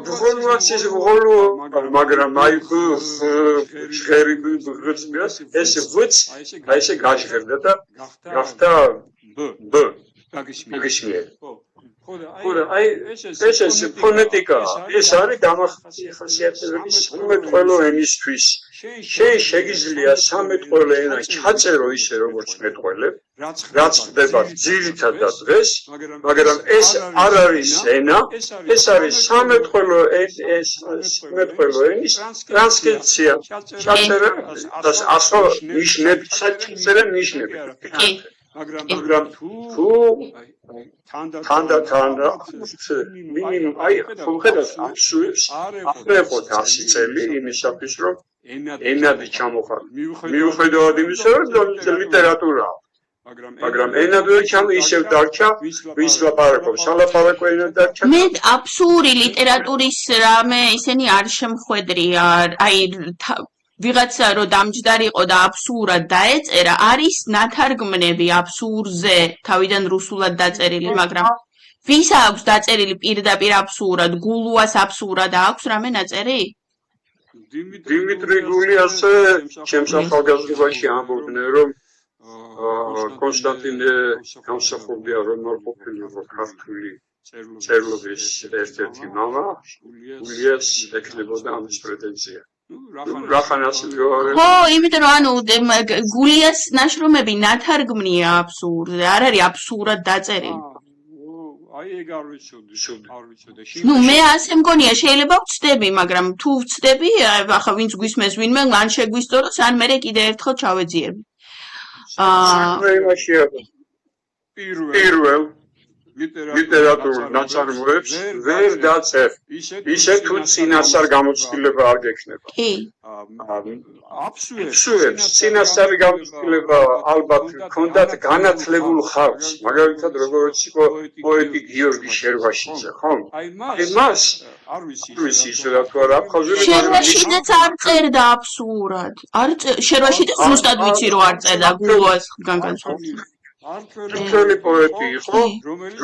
ბღოლუაც ის ბღოლუა, მაგრამ აი ჟღერი ბღწმია, ეს ვც აი ესე გაჟღერდა და გახდა ბ გაგიშმიერ. ხო და აი ეს ფონეტიკა, ეს არის დამახასიათებელი სამეთყველო ენისთვის. შეიძლება სამეთყველო ენა ჩაწერო ისე როგორც მეტყველებ, რაც ხდება ძირითადად დღეს, მაგრამ ეს არ არის ენა, ეს არის სამეთყველო ენის ტრანსკრიფცია. ჩაწერა და ასო ნიშნები, საჭიროა ნიშნები. მაგრამ თუ თანდათან მინიმუმ აი ხომ ხედავთ აბსურდს აღებოთ 100 წელი იმისათვის რომ ენადი ჩამოხატა. მიუხედავად იმისა, რომ ლიტერატურაა. მაგრამ ენად ვერ ჩამო ისევ დარჩა, ვის ლაპარაკობს. ალაპარაკო ენად დარჩა. მე აბსურდი ლიტერატურის რამე ისინი არ შემხვედრია. აი ვიღაცა რო დამჯდარი იყო და აბსურად დაეწერა, არის ნათარგმნები აბსურზე, თავიდან რუსულად დაწერილი, მაგრამ ვის აქვს დაწერილი პირდაპირ აბსურად, გულუას აბსურად აქვს რამე ნაწერი? დიმიტრი გულიასე ჩემს ახალგაზრდობაში ამბობდნენ, რომ კონსტანტინე გამსახურდია რომ არ ყოფილიყო ქართული წერლობის ერთ-ერთი მამა, გულიას ექნებოდა ამის პრეტენზია. რახანას ხო, იმიტომ რომ ანუ გულიას ნაშრომები ნათარგმნია აბსურდზე, არ არის აბსურად დაწერილი. აი ეგ არ ვიცოდი. ნუ მე ასე მგონია, შეიძლება ვცდები, მაგრამ თუ ვცდები, ახლა ვინც გვისმენს ვინმე, ან შეგვისწოროს, ან მე კიდე ერთხელ ჩავეძიები. პირველ ლიტერატურულ ნაწარმოებს ვერ დაწერ. ისე თუ წინასწარ გამოცდილება არ გექნება. კი. აბსურდს წინასწარი გამოცდილება ალბათ ჰქონდათ განათლებულ ხალხს, მაგალითად როგორც იყო პოეტი გიორგი შერვაშიძე, ხო? აი მას არ ვიცი ისე თუ არა აფხაზური შერვაშიძეც არ წერდა აბსურად. შერვაშიძე ზუსტად ვიცი რომ არ წერდა გულუას განსხვავებით. ქართველი პოეტი იყო,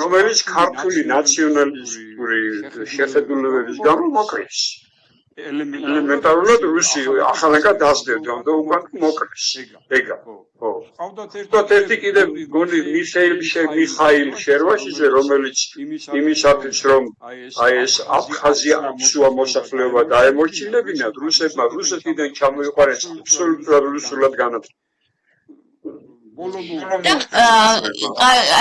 რომელიც ქართული ნაციონალისტური შეხედულებების გამო მოკლეს. ელემენტარულად რუსი ახალგაზრდა დასდევდა და უკან მოკლეს. ეგა. ხო. ყავდათ ერთი კიდე გონი მიხაილ შერვაშიძე, რომელიც იმისათვის რომ აი ეს აფხაზია აბსუა მოსახლეობა დაემორჩილებინათ რუსებმა, რუსეთიდან ჩამოიყვანეს აბსოლუტურად რუსულად განათლება.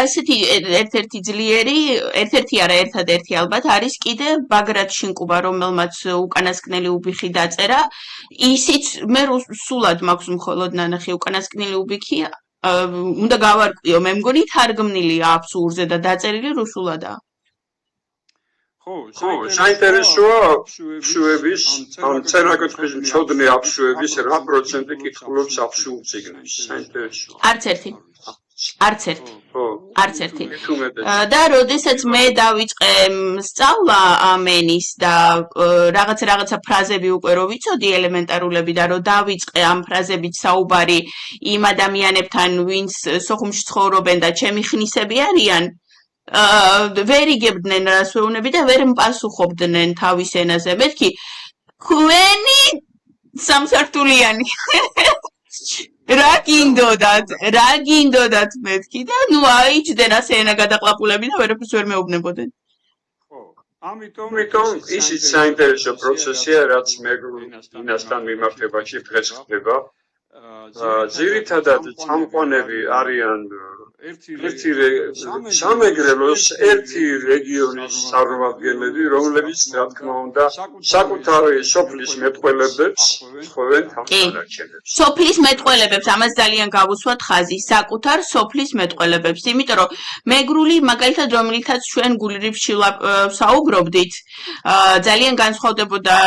ასეთი ერთ-ერთი ძლიერი, ერთ-ერთი არა, ერთადერთი ალბათ არის კიდე ბაგრატ შინკუბა, რომელმაც უკანასკნელი უბიხი დაწერა. ისიც მე სულად მაქვს მხოლოდ ნანახი უკანასკნელი უბიხი, უნდა გავარკვიო, მე მგონი თარგმნილია აბსურზე და დაწერილი რუსულადაა. ხო, საინტერესოა აბსუების, ან წერა-კითხვის მცოდნე აბსუების რა პროცენტი კითხულობს აბსურდ წიგნებს. საინტერესოა. არც ერთი. და როდესაც მე დავიწყე სწავლა ამენის და რაღაცა ფრაზები უკვე რო ვიცოდი ელემენტარულები და რო დავიწყე ამ ფრაზებით საუბარი იმ ადამიანებთან, ვინც სოხუმში ცხოვრობენ და ჩემი ხნისები არიან, ვერ იგებდნენ რას ვეუბნები და ვერ მპასუხობდნენ თავის ენაზე. მეთქი, ქვენი სამსართულიანი რა გინდოდათ მეთქი და ნუ აიჭდნენ ასე ენა გადაყლაპულები და ვერაფერს ვერ მეუბნებოდნენ. ხო, ამიტომ ისიც საინტერესო პროცესია, რაც მეგრულ-ინასთან მიმართებაში დღეს ხდება. ძირითადად წამყვანები არიან სამეგრელოს ერთი რეგიონის წარმომადგენლები, რომლებიც რა თქმა უნდა საკუთარი სოფლის მეტყველებებს ხვევენ თანხმოვანებს. სოფლის მეტყველებებს, ამას ძალიან გავუსვათ ხაზი, საკუთარ სოფლის მეტყველებებს, იმიტომ რომ მეგრული მაგალითად რომელითაც ჩვენ გულრიფში საუბრობდით, ძალიან განსხვავდებოდა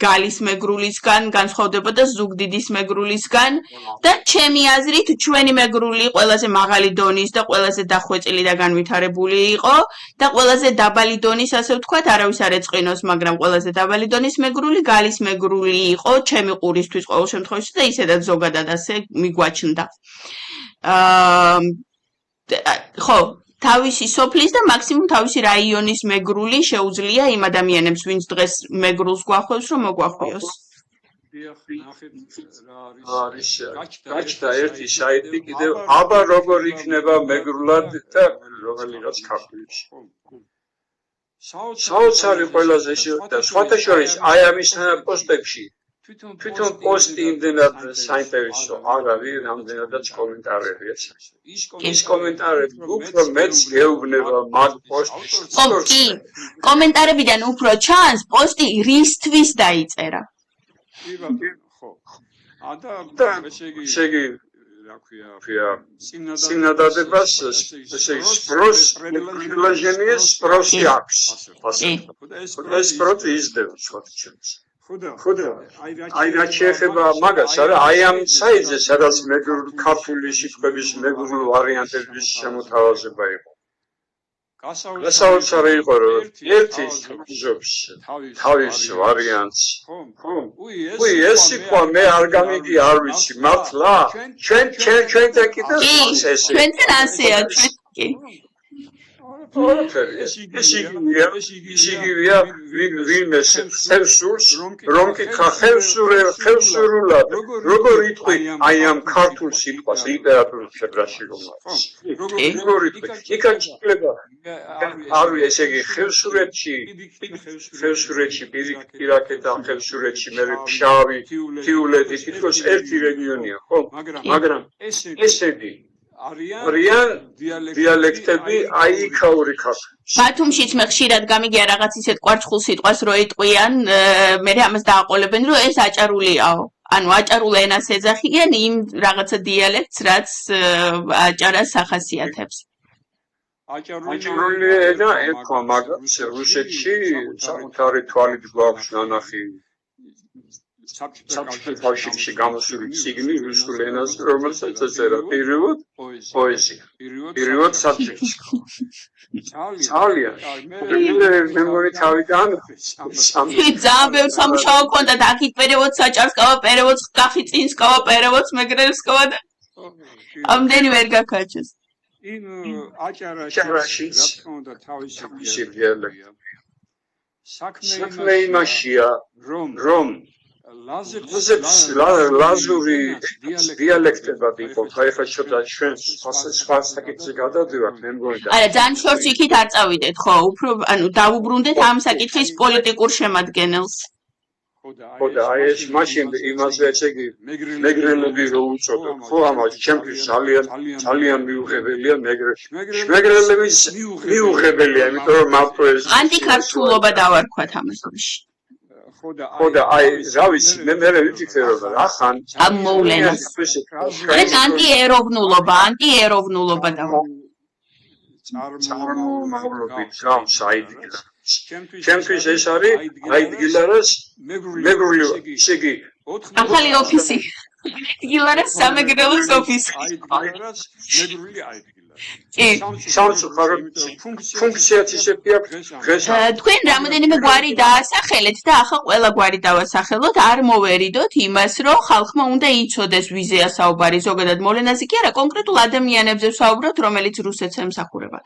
გალის მეგრულისგან, განსხვავდებოდა ზუგდიდის მეგრულისგან და ჩემი აზრით ჩვენი მეგრული ყველაზე მაღალი დონის და ყველაზე დახვეწილი და განვითარებული იყო და ყველაზე დაბალი დონის, ასე ვთქვათ, არავის არ ეწყინოს, მაგრამ ყველაზე დაბალი დონის მეგრული გალის მეგრული იყო ჩემი ყურისთვის ყოველ შემთხვევაში და ისედაც ზოგადად ასე მიგვაჩნდა. ხო, თავისი სოფლის და მაქსიმუმ თავისი რაიონის მეგრული შეუძლია იმ ადამიანებს, ვინც დღეს მეგრულს გვახვევს, რომ მოგვახვიოს. გაჩნდა ერთი საიტი კიდევ აბა როგორ იქნება მეგრულად და რომელიღაც ქართულში. საოცარი ყველაზე და სხვათა შორის აი ამის პოსტებში თვითონ პოსტი იმდენად საინტერესო არ არის, რამდენადაც კომენტარებია. ის კომენტარები უფრო მეც გეუბნება მაგ პოსტის. კი, კომენტარებიდან უფრო ჩანს პოსტი რისთვის დაიწერა. ხო. და ესე იგი რა ქვია, წინადადებას ესე სპროს პრილაჟენიეს სპროსი აქვს. ეს სპროც იზრდება სხვათა შორის. ხოდა აი რა შეეხება მაგას არა აი ამ საიტზე სადაც მეგრული ქართული სიტყვების მეგრული ვარიანტების შემოთავაზება იყო გასაოცარი იყო რომ ერთი ჯობს თავის ვარიანტს უი ეს სიტყვა მე არ გამიგი არ ვიცი მართლა ჩვენ და კიდე ეს ჩვენთან ასეა კი ისიგივია ვინმე ხევსურს რომ კითხა ხევსურულად როგორ იტყვი აი ამ ქართულ სიტყვას ლიტერატურულ შებრაში რომ როგორ იტყვი იქაჩლება არ ესე იგი ხევსურეთში პირაკეთა ხევსურეთში მე ფშავი თიულეთი თითქოს ერთი რეგიონია ხო მაგრამ ესეთი არიან დიალექტები აიქაური ქართული. ბათუმშიც მე ხშირად გამიგია რაღაც ისეთ კვარცხულ სიტყვას რო იტყვიან, მე ამას დააყოლებენ, რომ ეს აჭარულიაო. ანუ აჭარულ ენას ეძახიან იმ რაღაცა დიალექტს, რაც აჭარას ახასიათებს. აჭარული ენა ეკვა მაგას რუსეთში საკუთარი თვალით გვაქვს ნანახი საბჭოთა გამოსული ციგნი რუსულ ენაზე, რომელსაც ეწერა პირველად პოეზია. პირველად საბჭოთა. ძალიან. მე მგონი თავიდან ძალიან ბევრ სამუშაო ჰქონდა და აქ პერევოდ საჭარსკავა, პერევოდ კახიწინსკავა, პერევოდ მეგრელსკავა და ამდენი ვერ გაქაჩეს. იმ აჭარაში რა თქმა უნდა თავისი დიალექტი. საქმე იმაშია რომ ლაზური დიალექტებად იყო, ხაიხა ცოტა ჩვენ სხვა საკითხზე გადავდივართ, მე მგონი და არა, ძალიან შორს იქით არ წავიდეთ, ხო, უფრო ანუ დავუბრუნდეთ ამ საკითხის პოლიტიკურ შემადგენელს. ხოდა აი ეს მაშინ იმაზე ესე იგი მეგრელები რო უწოდო, ხო, ამას ჩემთვის ძალიან მიუღებელია მეგრელების მიუღებელია, იმიტომ რომ მართლა ეს ანტიქართულობა დავარქვათ ამასობაში. ხოდა აი რა ვიცი მე ვიცი რომ ახან ამ მოვლენას ეს ანტიეროვნულობა და წარმომავლობით გავს აიდგილა ჩემთვის ეს არის აიდგილარას მეგრული ისე იგი ახალი ოფისი დილარას სამეგრელოს ოფისი აიდგილარას მეგრული აიდგილა ფუნქციაც ისეთი აქვს თქვენ რამოდენიმე გვარი დაასახელეთ და ახლა ყველა გვარი დავასახელოთ არ მოვერიდოთ იმას რომ ხალხმა უნდა იცოდეს ვიზეა საუბარი ზოგადად მოვლენაზე კი არა კონკრეტულ ადამიანებზე ვსაუბრობთ რომელიც რუსეთს ემსახურება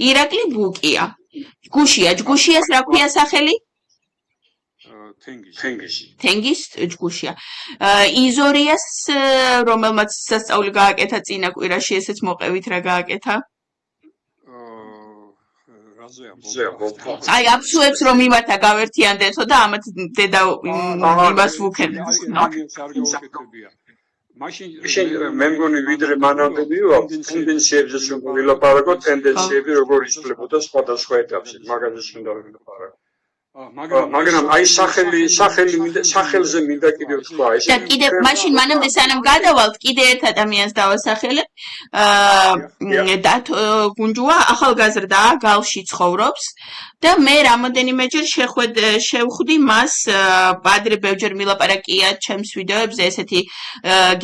ირაკლი ბუკია ჯგუშიას რა ქვია სახელი თენგის ჯგუშია იზორიას რომელმაც სასწაული გააკეთა წინა კვირაში ესეც მოყევით რა გააკეთა აი აფსუებს რომ იმათა გავერთიანდეთო და ამათ დედა იმას ვუქენდეთ მაშინ მე მგონი ვიდრე მანამდე მივაქვს ტენდენციებზე რომ ვილაპარაკოთ ტენდენციები როგორ იცვლებოდა სხვადასხვა ეტაპში მაგაზე უნდა ვილაპარაკოთ მაგრამ აი სახელზე მინდა კიდევ თქვა ეს და კიდევ მაშინ მანამდე სანამ გადავალთ კიდე ერთ ადამიანს დავასახელებ დათო გუნჯუა ახალგაზრდაა გალში ცხოვრობს და მე რამოდენიმეჯერ შევხვდი მას პადრე ბევრჯერ მილაპარაკია ჩემს ვიდეოებზე ესეთი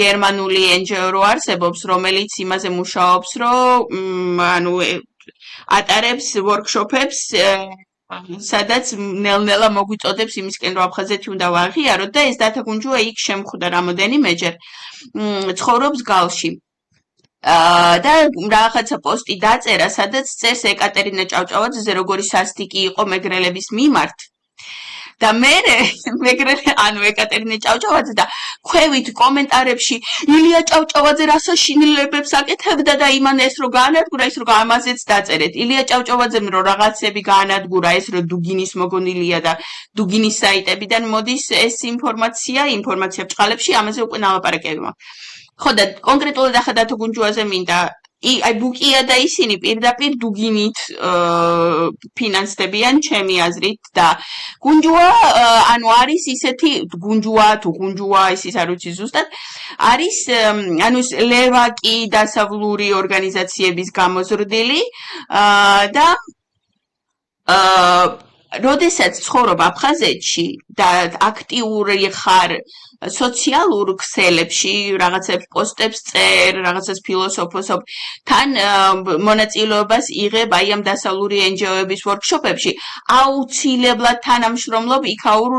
გერმანული NGO რო არსებობს რომელიც იმაზე მუშაობს რომ ანუ ატარებს ვორქშოპებს სადაც ნელ-ნელა მოგვიწოდებს იმისკენ რომ აფხაზეთი უნდა ვაღიაროთ და ეს დათო გუნჯუა იქ შემხვდა რამოდენიმეჯერ ცხოვრობს გალში და რაღაცა პოსტი დაწერა სადაც წერს ეკატერინა ჭავჭავაძეზე როგორი სასტიკი იყო მეგრელების მიმართ და მე ანუ ეკატერინა ჭავჭავაძე და ქვევით კომენტარებში ილია ჭავჭავაძე რასაშინელებებს აკეთებდა და იმან ეს რო გაანადგურა ის რო ამაზეც დაწერეთ ილია ჭავჭავაძემ რო რაღაცები გაანადგურა ეს რო დუგინის მოგონილია და დუგინის საიტებიდან მოდის ეს ინფორმაცია ბჭყალებში ამაზე უკვე ნალაპარაკები მაქვს ხო და კონკრეტულად ახლა დათო გუნჯუაზე მინდა აი ბუკია და ისინი პირდაპირ დუგინით ფინანსდებიან ჩემი აზრით და გუნჯუა ანუ არის ისეთი გუნჯუა ის არ ვიცი ზუსტად არის ანუ ლევაკი დასავლური ორგანიზაციების გამოზრდილი და როდესაც ცხოვრობ აფხაზეთში და აქტიური ხარ სოციალურ ქსელებში, რაღაცებს პოსტებს წერ, რაღაცას ფილოსოფოსობ, თან მონაწილეობას იღებ აი ამ დასავლური NGO-ების ვორქშოპებში, აუცილებლად თანამშრომლობ იქაურ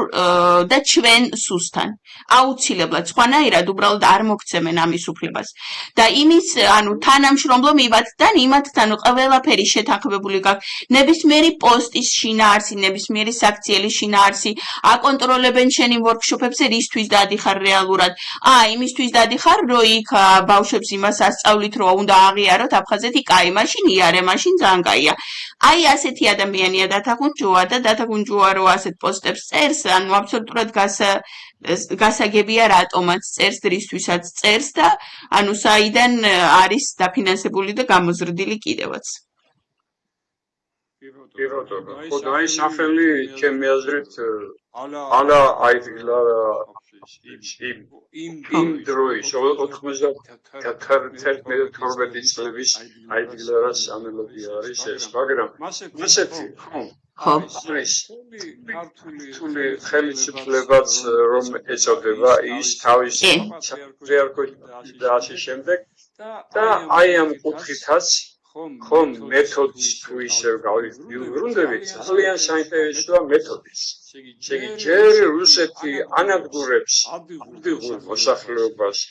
და ჩვენ სუსთან. აუცილებლად, სხვანაირად უბრალოდ არ მოგცემენ ამის უფლებას. და იმის, ანუ თანამშრომლობ იმათთან ყველაფერი შეთანხმებული გაქვს. ნებისმიერი პოსტის შინაარსი, ნებისმიერი საქციელის შინაარსი, აკონტროლებენ შენ იმ ვორქშოპებზე, რისთვის დადიხარ რეალურად. იმისთვის დადიხარ, რომ იქ ბავშვებს იმას ასწავლით, რომ უნდა აღიაროთ აფხაზეთი, კაი, მაშინ იარე, მაშინ ძალიან კაია. აი ასეთი ადამიანია დათახუნჯოა და დათახუნჯოა რომ ასეთ პოსტებს წერს, ანუ აბსოლუტურად გასაგებია რატომაც წერს, რისთვისაც წერს და ანუ საიდან არის დაფინანსებული და გამოზრდილი კიდევაც. ხოდა აი სახელი ჩემი აზრით ალა აიდგა იმ დროის 91-12 წლების აიდგლარას ანალოგია არის ეს, მაგრამ ასეთი ხო. ქართული ხელისუფლებაც რომ ეწოდება ის თავის პატრიარქოსი და ასე შემდეგ და აი ამ კუთხითაც ხომ მეთოდის თუ ისევ გავიბრუნდებით, ძალიან საინტერესოა მეთოდის. ჯერ რუსეთი ანადგურებს ადგილ მოსახლეობას,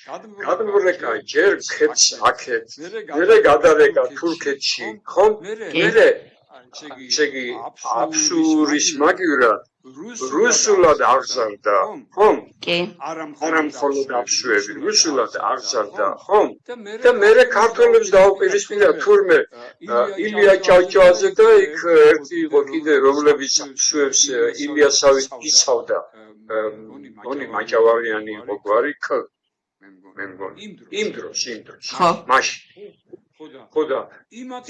გადმორეკა ჯერ ქეთს აქეთ, მერე გადარეკა თურქეთში, ხომ? მერე შეგი აბსურის მაგივრად რუსულად აღზარდა, ხომ? კი. არა მხოლოდ აბსუები, რუსულად აღზარდა, ხომ? და მერე ქართველებს დაუპირისპირა თურმე ილია ჭავჭავაძე და იქ ერთი იყო კიდე რომლებიც აბსუებს ილიასავით იცავდა. მგონი მაჭავარიანი იყო გვარი ქ. მე მგონი. იმ დროს. ხო. მაშინ ხოდა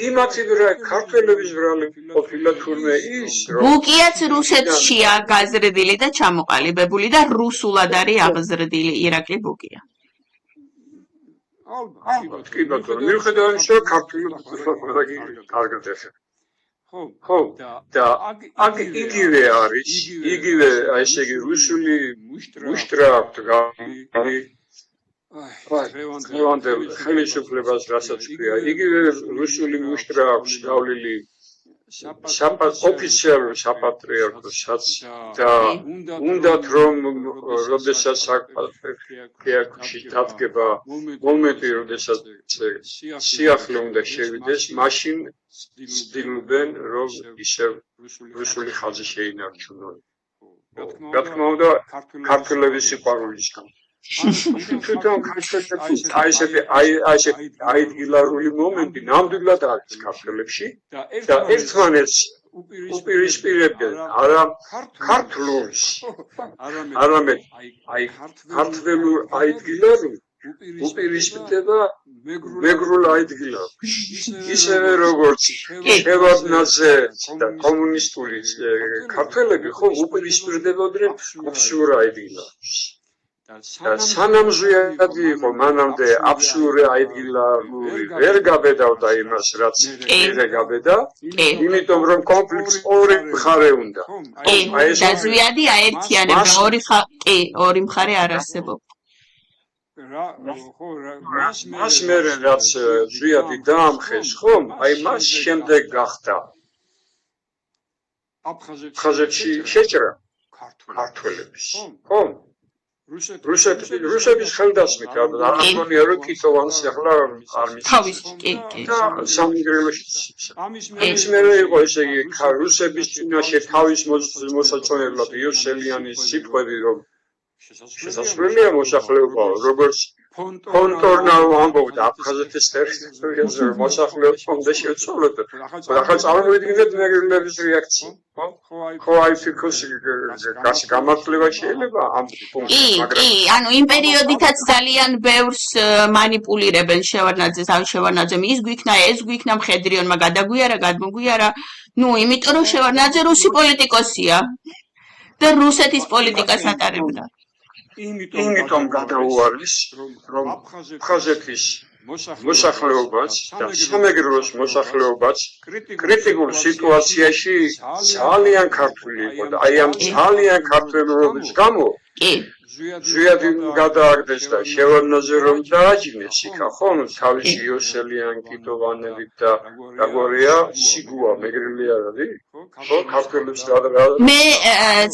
იმათი ქართველების ბრალი ყოფილა თურმე ის რომ ბუკიაც რუსეთშია გაზრდილი და ჩამოყალიბებული და რუსულად არის აღზრდილი ირაკლი ბუკია. ალბათ, კი ბატონო, მიუხედავად იმისა, რომ ქართულად კარგად ეხება. ხო, და აქ იგივე არის, იგივე ესე იგი რუსული მუშტრა აქვს დღევანდელ ხელისუფლებას რასაც ქვია, იგივე რუსული მუშტრა აქვს გავლილი ოფიციალურ საპატრიარქოსაც და უნდათ რომ როდესაც საქართველოში დადგება მომენტი, როდესაც სიახლე უნდა შევიდეს, მაშინ ცდილობენ რომ ისევ რუსული ხაზი შეინარჩუნონ. რა თქმა უნდა, ქართველების სიყვარულის გამო. თვითონ ქართველებს აი აიდგილარული მომენტი ნამდვილად არის ქართველებში და ერთმანეთს უპირისპირებენ არა ქართლურს, არამედ აი ქართველურ აიდგილარულ უპირისპირდება მეგრულ აიდგილარს. ისევე როგორც შევარდნაძე და კომუნისტური ქართველები ხომ უპირისპირდებოდნენ აბსურდ აიდგილარს. და სანამ ზვიადი იყო მანამდე აბსურდ აიდგილარული ვერ გაბედავდა იმას რაც ერე გაბედა, იმიტომ რომ კონფლიქტს ორი მხარე უნდა. და ზვიადი აერთიანებდა ორი მხარე არ არსებობს. მას მერე რაც ზვიადი დაამხეს, ხომ? აი მას შემდეგ გახდა აფხაზეთში შეჭრა ქართველების, ხომ? რუსების ხელდასმით, არ მგონია რომ კიტოვანს ახლა არ თავის კი. და სამგრელოში. ამის მერე იყო ესე იგი რუსების წინაშე თავის მოსაწონებლად იოსელიანის სიტყვები, რომ შესაძლებელია მოსახლეობა, როგორც ფონტორნაუ ამბობდა აფხაზეთის ტერიტორიაზე მოსახლეობს უნდა შეეცვალოთ. ახლა წარმოვიდგინეთ მეგრელების რეაქცია. ხო აი ფიქრობთ გამართლება შეიძლება ამ პუნქტში, კი, ანუ იმ პერიოდითაც ძალიან ბევრს მანიპულირებენ შევარდნაძემ ის გვიქნა, ეს გვიქნა, მხედრიონმა გადაგვიარა, გადმოგვიარა. იმიტომ რომ შევარდნაძე რუსი პოლიტიკოსია და რუსეთის პოლიტიკას ატარებდა. იმიტომ გადაუარეს რომ აფხაზეთის მოსახლეობას და სამეგრელოს მოსახლეობას კრიტიკულ სიტუაციაში ძალიან ქართული იყო და აი ამ ძალიან ქართულობის გამო ზვიად გადააგდეს და შევარნაზე რომ დააჯინეს იქა ხომ თავისი იოსელიან კიდოვანებით და როგორია სიგუა მეგრელი არ არის ხო ქართულებს მე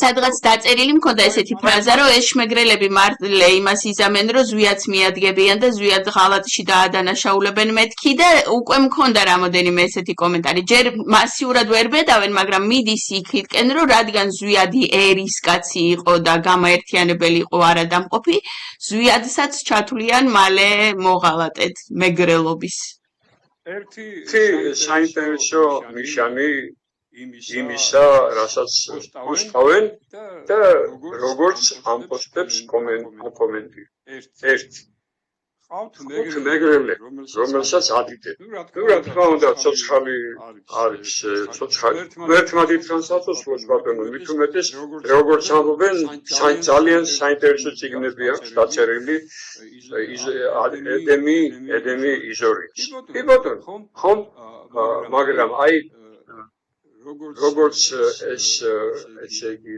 სადღაც დაწერილი მქონდა ესეთი ფრაზა რომ ეს შმეგრელები მართლე იმას იზამენ რომ ზვიადს მიადგებიან და ზვიად ღალატში დაადანაშაულებენ მეთქი და უკვე მქონდა რამოდენიმე ესეთი კომენტარი ჯერ მასიურად ვერ ბედავენ მაგრამ მიდის იქითკენ რომ რადგან ზვიადი ერის კაცი იყო და გამაერთიანებელი იყო არადამყოფი ზვიადსაც ჩათვლიან მალე მოღალატედ მეგრელობის ერთი საინტერესო ნიშანი იმისა, რასაც უსწავლენ და როგორც ამ პოსტებს კომენტი. ერთი ხავთ მეგრელები, რომელსაც ადიდებ. ნუ რა თქმა უნდა, ცოცხალი არის, ცოცხალი. ერთმანეთ ტრანსაცოცხლოს ბატონო, მით უმეტეს როგორც ამბობენ, ძალიან საინტერესო წიგნები აქვს დაწერილი ედემი იზორიას. კი ბატონო, ხომ? მაგრამ აი როგორც ესე იგი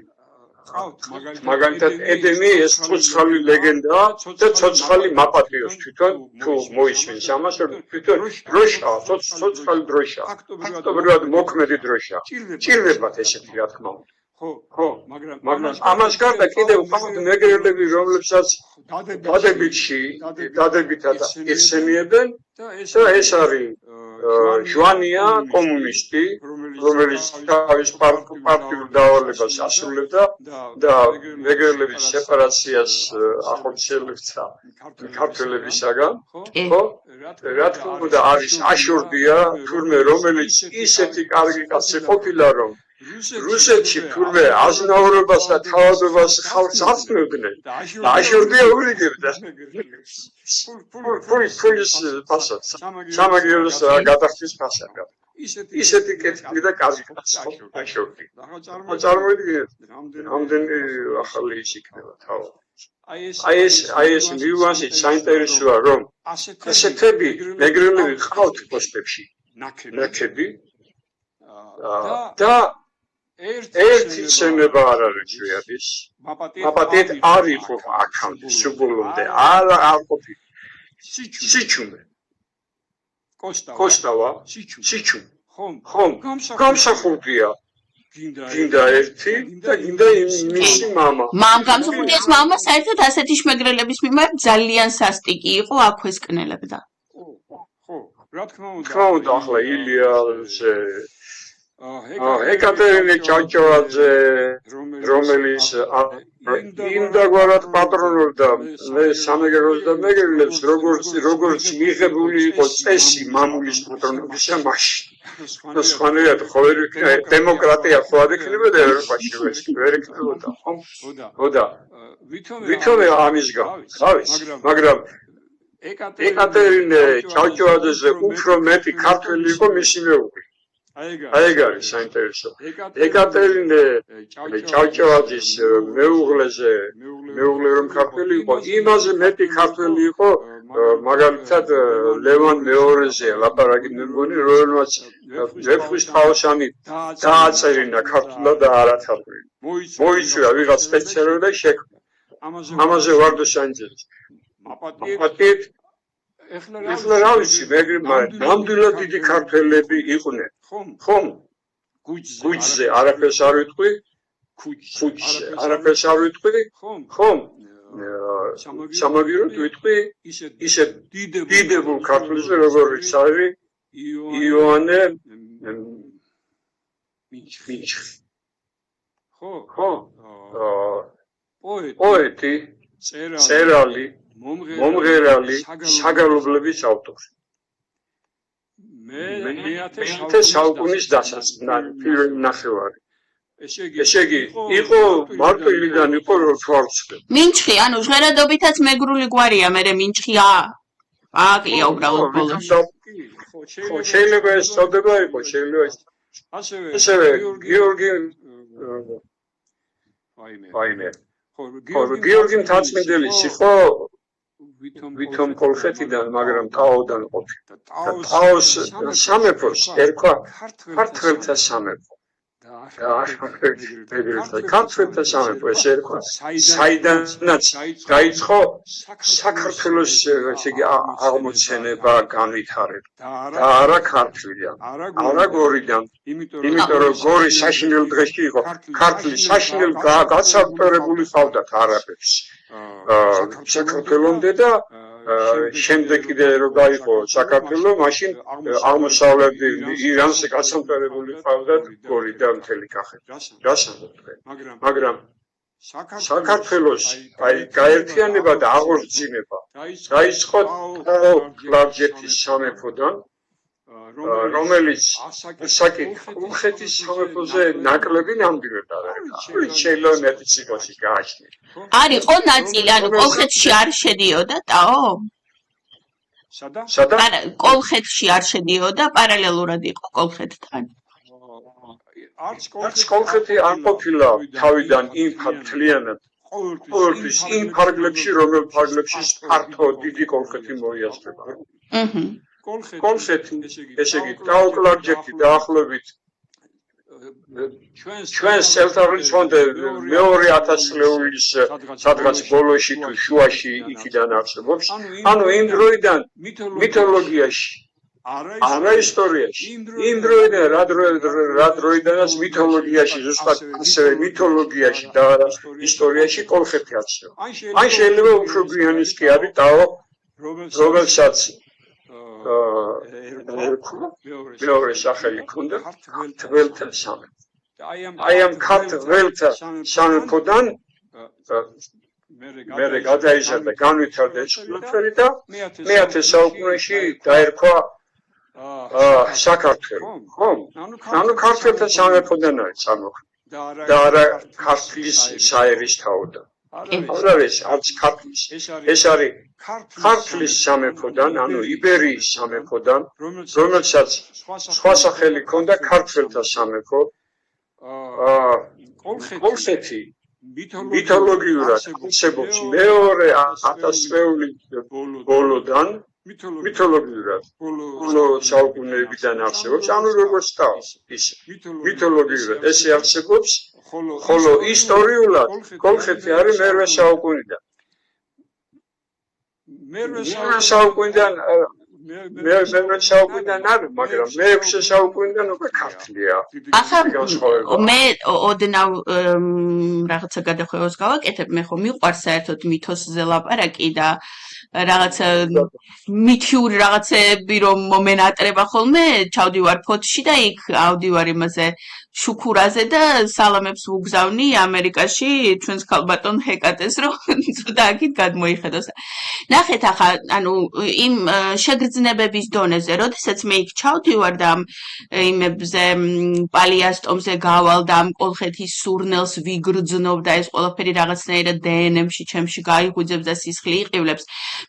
მაგალითად ედემი ეს ცოცხალი ლეგენდაა და ცოცხალი მაპატიოს თვითონ თუ მოისმენს ამას რომ თვითონ დროშა ცოცხალი დროშა ფაქტობრივად მოქმედი დროშა ჭირდებათ ესეთი რა თქმა უნდა ხო მაგრამ ამას გარდა კიდევ ხავთ მეგრელები რომლებსაც დადებითად იხსენიებენ და ეს არის ჟვანია კომუნისტი რომელიც თავის პარტიულ დავალებას ასრულებდა და მეგრელების სეპარაციას ახორციელებდა ქართველებისაგან ხო რა თქმა უნდა არის აშორდია თურმე რომელიც ისეთი კარგი კაცი ყოფილა რომ რუსეთში თურმე აზნაურობას და თავადობას ხალხს აცნებდნენ და აშორდია ურიგებდა ფულის ფასად სამაგიეროს გადახდის ფასად ისეთი კეთილი და კარგი კაცი აშორდი წარმოიდგინეთ რამდენი ახალი ის იქნება თავად აი ეს ნიუანსი საინტერესოა რომ ასეთები მეგრელები ხავთ პოსტებში ნაკები და ერთი ცნება არ არის ზვიადის მაპატიეთ არ იყო აქამდე სუბოლომდე არ ყოფი სიჩუმე კოსტავა სიჩუმე ხომ გამსახურდია გინდა ერთი და გინდა მისი მამა მამ გამსახურდიას მამა საერთოდ ასეთი შმეგრელების მიმართ ძალიან სასტიკი იყო აქვეს კნელებდა ხო რა თქმა უნდა ახლა ილიაზე ეკატერინე ჩაჩოვაძე რომელიც იმდაგვარად პატრონობდა მე სამეგრელოს და მეგრელებს როგორც მიღებული იყო წესი მამულის პატრონობისა მაშინ და სხვანაირად ხო ვერ დემოკრატია ხო არ იქნებოდა ევროპაში ვერ იქნებოდა ხო და ვითომე ამის გამო მაგრამ ეკატერინე ჩაჩოვაძეზე უფრო მეტი ქართველი იყო მისი მეუღლე აი გარი საინტერესო ეკატერინე ჩაჩოვაძის მეუღლე რომ ქართველი იყო იმაზე მეტი ქართველი იყო მაგალითად ლევან მეორეზე ლაპარაკი მე მგონი რომელმაც ვეფხვის თავშანი დააწერინა ქართულად და არათაური მოიწვია ვიღაც სპეციალური და შექმნა ამაზე ვარდო სანჯელი მაპატიეთ ეხლა რა ვიცი ნამდვილად დიდი ქართველები იყვნენ ხომ ქუჩზე არაფერს არ ვიტყვი ქუჩზე არაფერს არ ვიტყვი ხომ სამაგიეროდ ვიტყვი ისე დიდებულ ქართულზე როგორც არის იოანე მიჩხი ხო პოეტი წერალი მომღერალი საგალობლების ავტორი მე საუკუნის პირველი ნახევარი ესე იგი იყო მარტვილიდან იყო თვალწინ მინჩხი ანუ ჟღერადობითაც მეგრული გვარია მე მინჩხია ააკლია უბრალოდ ბოლოს ხო შეიძლება ეს წოდება იყო შეიძლება ასევე გიორგი ვაიმე ხო გიორგი მთაწმინდელი იყო ვითომ კოლხეთიდან, მაგრამ ტაოდან ყოფილა. და ტაოს სამეფოს ერქვა ქართველთა სამეფო. ქართველთა სამეფო ეს ერქვა, საიდანაც დაიწყო საქართველოს აღმოცენება, განვითარება. და არა ქართლიდან, არა გორიდან. იმიტომ რომ გორი საშინელ დღეში იყო, ქართლი საშინელ გაცალკერებული ყავდათ არაბებს. საქართველომდე და შემდეგ კიდე რო გაიყო საქართველო, მაშინ აღმოსავლეთ ირანს გაცალკერებული ყავდათ გორი და მთელი კახეთი. მაგრამ საქართველოს გაერთიანება და აღორძინება დაიწყო კლარჯეთის სამეფოდან, რომელიც ასაკი კოლხეთის სამეფოზე ნაკლები ნამდვილად არ არის. შეიძლება მეტიც იყოს გააჩნია. არ იყო ნაწილი, ანუ კოლხეთში არ შედიოდა ტაო? სადა? არა, კოლხეთში არ შედიოდა, პარალელურად იყო კოლხეთთან. არც კოლხეთი არ ყოფილა თავიდან იმ ფართლიანად ყოველთვის იმ ფარგლებში, რომელ ფარგლებში სპარტო დიდი კოლხეთი მოიაზრება. კოლხეთი, ესე იგი, ტაო-კლარჯეთი დაახლოებით ჩვენს წელთაღრიცხვამდე მეორე 1000 წლეულის სადღაც ბოლოში თუ შუაში იქიდან არსებობს. ანუ იმ დროიდან მითოლოგიაში, არა ისტორიაში, იმ დროიდან რა დროიდანაც მითოლოგიაში, ზუსტად ასევე მითოლოგიაში და ისტორიაში კოლხეთი არსებობს. ან შეიძლება უფრო გვიანის კი არის ტაო, რომელსაც მეორე სახელი ჰქონდა ქართველთა სამეფო. აი ამ ქართველთა სამეფოდან მერე გადაიზარდა, განვითარდა ეჭვმეფერი და მე-10 საუკუნეში დაერქვა საქართველო. ხომ? ანუ ქართველთა სამეფოდან არის წარმოქმნილი და არა ქართლის საერისთავოდან. არც ქართლის. ეს არის ქართლის სამეფოდან, ანუ იბერიის სამეფოდან, რომელსაც სხვა სახელი ჰქონდა ქართველთა სამეფო. კოლხეთი მითოლოგიურად არსებობს მეორე 1000 წლეულის ბოლოდან, მითოლოგიურად ბოლო საუკუნეებიდან არსებობს, ანუ როგორც ტაო, ისე მითოლოგიურად ესე არსებობს, ხოლო ისტორიულად კოლხეთი არის მერვე საუკუნიდან. მერვე საუკუნიდან არის, მაგრამ მე-6 საუკუნიდან უკვე ქართლია. ახლა მე ოდნავ რაღაცა გადახვევას გავაკეთებ, მე ხომ მიყვარს საერთოდ მითოსზე ლაპარაკი და რაღაცა მითიური რაღაცები რომ მომენატრება ხოლმე, ჩავდივარ ფოთში და იქ ავდივარ იმაზე შუქურაზე და სალამებს ვუგზავნი ამერიკაში ჩვენს ქალბატონ ჰეკატეს რომ ცოტა აქით გადმოიხედოს. ნახეთ ახლა, ანუ იმ შეგრძნებების დონეზე, როდესაც მე იქ ჩავდივარ და იმებზე პალიასტომზე გავალ და ამ კოლხეთის სურნელს ვიგრძნობ და ეს ყველაფერი რაღაცნაირად დნმ-ში ჩემში გაიღვიძებს და სისხლი იყივლებს.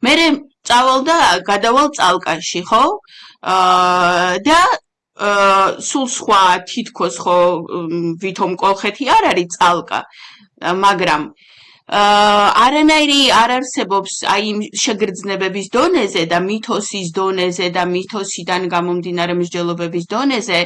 მერე წავალ და გადავალ წალკაში, ხო? და სულ სხვა თითქოს ხო ვითომ კოლხეთი არ არის წალკა, მაგრამ არანაირი არ არსებობს აი იმ შეგრძნებების დონეზე და მითოსის დონეზე და მითოსიდან გამომდინარე მსჯელობების დონეზე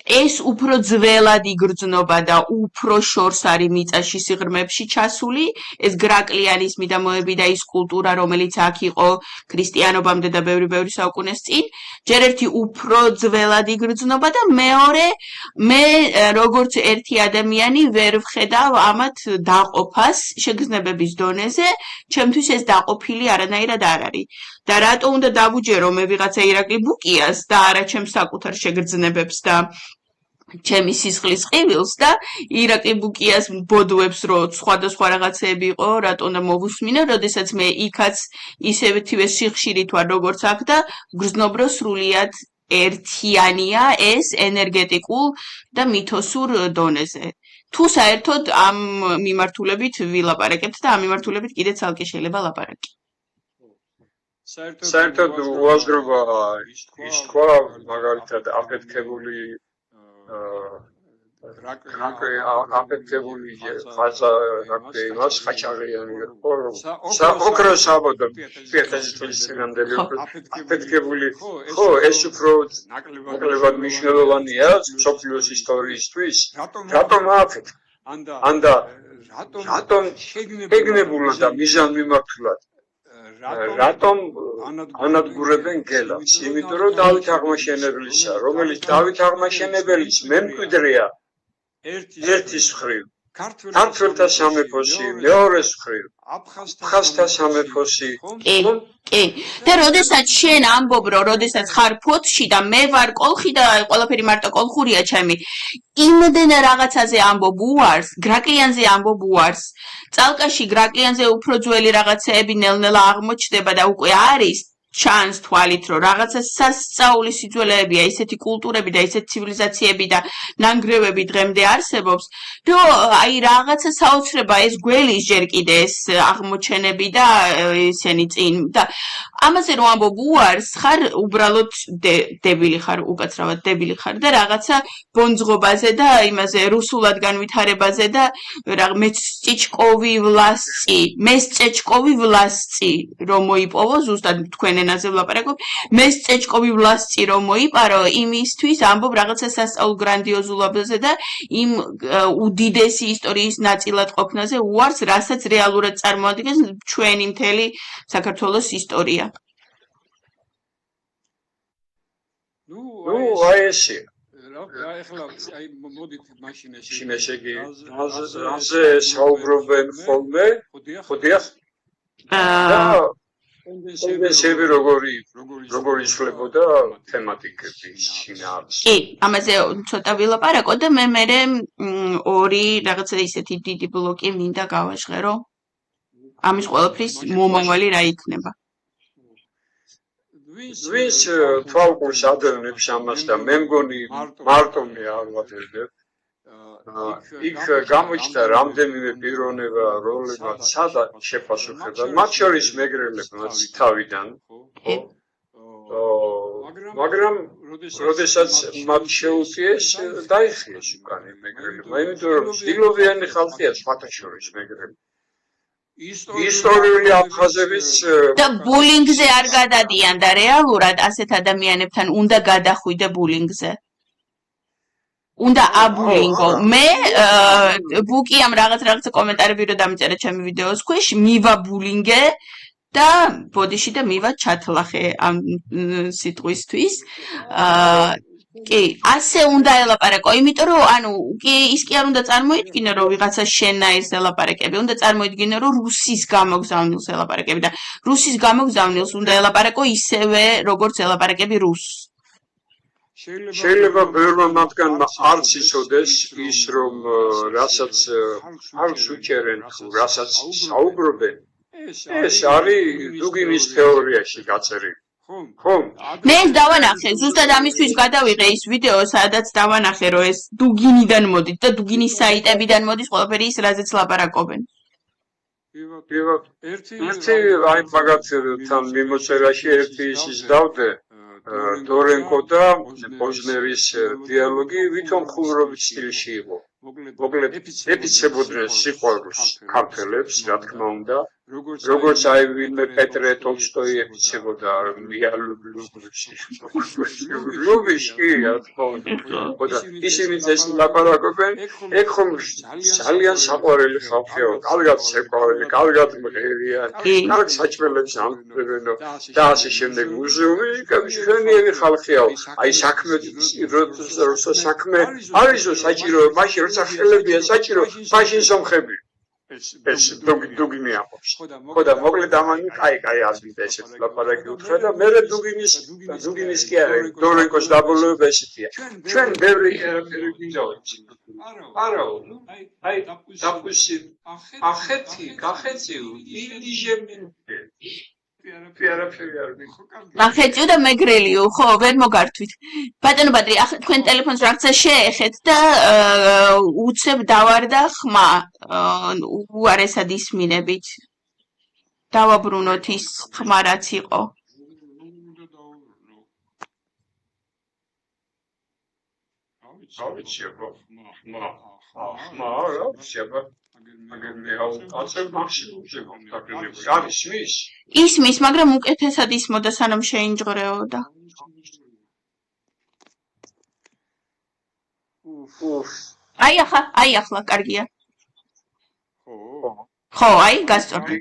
ეს უფრო ძველად იგრძნობა და უფრო შორს არის მიწაში სიღრმეებში ჩასული, ეს გრაკლიანის მიდამოები და ის კულტურა, რომელიც აქ იყო ქრისტიანობამდე და ბევრი საუკუნეს წინ, ჯერ ერთი უფრო ძველად იგრძნობა და მეორე, მე როგორც ერთი ადამიანი ვერ ვხედავ ამათ დაყოფას შეგრძნებების დონეზე, ჩემთვის ეს დაყოფილი არანაირად არ არის. და რატო უნდა დავუჯერო მე ვიღაცა ირაკლი ბუკიას და არა ჩემს საკუთარ შეგრძნებებს და ჩემი სისხლის ყივილს და ირაკლი ბუკიას ბოდუებს რომ სხვადასხვა რაღაცეები იყო, რატო უნდა მოვუსმინო, როდესაც მე იქაც ისეთივე სიხშირით ვარ როგორც აქ და გრძნობ რომ სრულიად ერთიანია ეს ენერგეტიკულ და მითოსურ დონეზე. თუ საერთოდ ამ მიმართულებით ვილაპარაკებთ და ამ მიმართულებით კიდეც ალკე შეიძლება ლაპარაკი. საერთოდ უაზრობა ის თქვა, მაგალითად აფეთქებული რაკე აფეთქებული ხაზა რაკე იმას ხაჭაღიანი ოქროს საბოდო პიეტაჟის წინანდელი აფეთქებული ხო ეს უფრო ნაკლებად მნიშვნელოვანია მსოფლიოს ისტორიისთვის რატომ აფეთქ ანდა რატომ შეგნებულად და მიზანმიმართულად რატომ ანადგურებენ გელავს იმიტომ რომ დავით აღმაშენებლისა რომელიც დავით აღმაშენებელის მემკვიდრეა ერთის მხრივ ქართველთა სამეფოსი მეორეს მხრივ აფხაზთა სამეფოსი კი და როდესაც შენ ამბობ რომ როდესაც ხარ ფოთში და მე ვარ კოლხი და ყველაფერი მარტო კოლხურია ჩემი იმდენ რაღაცაზე ამბობ უარს გრაკლიანზე ამბობ უარს წალკაში გრაკლიანზე უფრო ძველი რაღაცეები ნელ-ნელა აღმოჩნდება და უკვე არის ჩანს თვალით რომ რაღაცა სასწაული სიძველეებია ისეთი კულტურები და ისეთი ცივილიზაციები და ნანგრევები დღემდე არსებობს რომ აი რაღაცა საოცრება ეს გველის ჯერ კიდე ეს აღმოჩენები და ისენი წინ და ამაზე რომ ამბობ უარს ხარ უბრალოდ დებილი ხარ უკაცრავად დებილი ხარ და რაღაცა ბონძღობაზე და იმაზე რუსულად განვითარებაზე და მეც ჭიჭკოვი ვლასწი რომ მოიპოვო ზუსტად თქვენ ენაზე ვლაპარაკობ მეც ჭიჭკოვი ვლასწი რომ მოიპარო იმისთვის ამბობ რაღაცა სასწაულ გრანდიოზულობაზე და იმ უდიდესი ისტორიის ნაწილად ყოფნაზე უარს რასაც რეალურად წარმოადგენს ჩვენი მთელი საქართველოს ისტორია ნუ აი ესე ახლა აი მოდით მაშინ ესე იგი აზე საუბრობენ ხოლმე ხოდია ტენდენციები როგორი იშლებოდა თემატიკების შინაარსს კი ამაზე ცოტა ვილაპარაკო და მე ორი რაღაცა ისეთი დიდი ბლოკი მინდა გავაჟღერო ამის ყველაფრის მომავალი რა იქნება ვინც თვალყურს ადევნებს ამას და მე მგონი მარტო მე არ ვადევნებ იქ გამოჩნდა რამდენიმე პიროვნება როლებად სადა შეფასებდა მათ შორის მეგრელებმაც თავიდან მაგრამ როდესაც მათ შეუწიეს დაიხიეს უკან მეგრელებმა იმიტომ რომ ძილობიანი ხალხია სხვათა შორის მეგრები ისტორიული აფხაზების და ბულინგზე არ გადადიან და რეალურად ასეთ ადამიანებთან უნდა გადახვიდე ბულინგზე უნდა აბულინგო მე ბუკიამ რაღაცა კომენტარები რო დამიწერე ჩემი ვიდეოს ქვეშ მივა ბულინგე და ბოდიში და მივა ჩათლახე ამ სიტყვისთვის კი ასე უნდა ელაპარაკო იმიტომ რომ ანუ კი ის კი არ უნდა წარმოიდგინო რომ ვიღაცა შენაირს ელაპარაკები უნდა წარმოიდგინო რომ რუსის გამოგზავნილს ელაპარაკები და რუსის გამოგზავნილს უნდა ელაპარაკო ისევე როგორც ელაპარაკები რუსს შეიძლება ბევრმა მათგანმა არც იცოდეს ის რომ რასაც არც უჭერენ თუ რასაც საუბრობენ ეს არის დუგინის თეორიაში გაწერილი ხომ მე დავანახე ზუსტად ამისთვის გადავიღე ის ვიდეო სადაც დავანახე რომ ეს დუგინიდან მოდით და დუგინის საიტებიდან მოდის ყველაფერი ის რაზეც ლაპარაკობენ ერთი აი მაგათთან მიმოწერაში ერთი ის დავდე დორენკო და პოზნერის დიალოგი ვითომ ხუმრობის სტილში იყო მოკლედ ეპიცებოდნენ სიყვარულს ქართველებს რა თქმა უნდა როგორც აი ვინმე პეტრე ტოლსტოი ეპიცებოდა ლუბიშკი რა თქმა უნდა ისინი ეს ლაპარაკობენ ეგ ხომ ძალიან საყვარელი ხალხია კარგად შეყვარელი კარგად მღერიანი კარგ საჭმელებს ამბებენო და ასე შემდეგ მუზეუმი ჩვენიერი ხალხია აი საქმე როცა საქმე არისო საჭირო მაშინ როცა ხელებია საჭირო მაშინ სამხები ეს დუგინი ამბობს ხო და მოკლედ ამანი კაი ასვით ესეთ ლაპარაკი უთხრა და მე დუგინის კი არა დორენკოს დაბოლოება ესეთია ჩვენ ბევრი გვინდაობს არა აი დაფუსი ახეთი ახეთიო და მეგრელიო ხო ვერ მოგართვით ბატონო ბადრი ახლა თქვენ ტელეფონს რაღაცა შეეხეთ და უცებ დავარდა ხმა უარესად ისმინებით დავაბრუნოთ ის ხმა რაც იყო გავიჩიებო რა შეიძლება მაგრამ მე ასე მაქსიმუმზე გაკეთებული არის მის ისმის, მაგრამ უკეთესად ისმოდა სანამ შეინჯღრეოდა. აი ახლა კარგია. ხო, აი გასწორდი.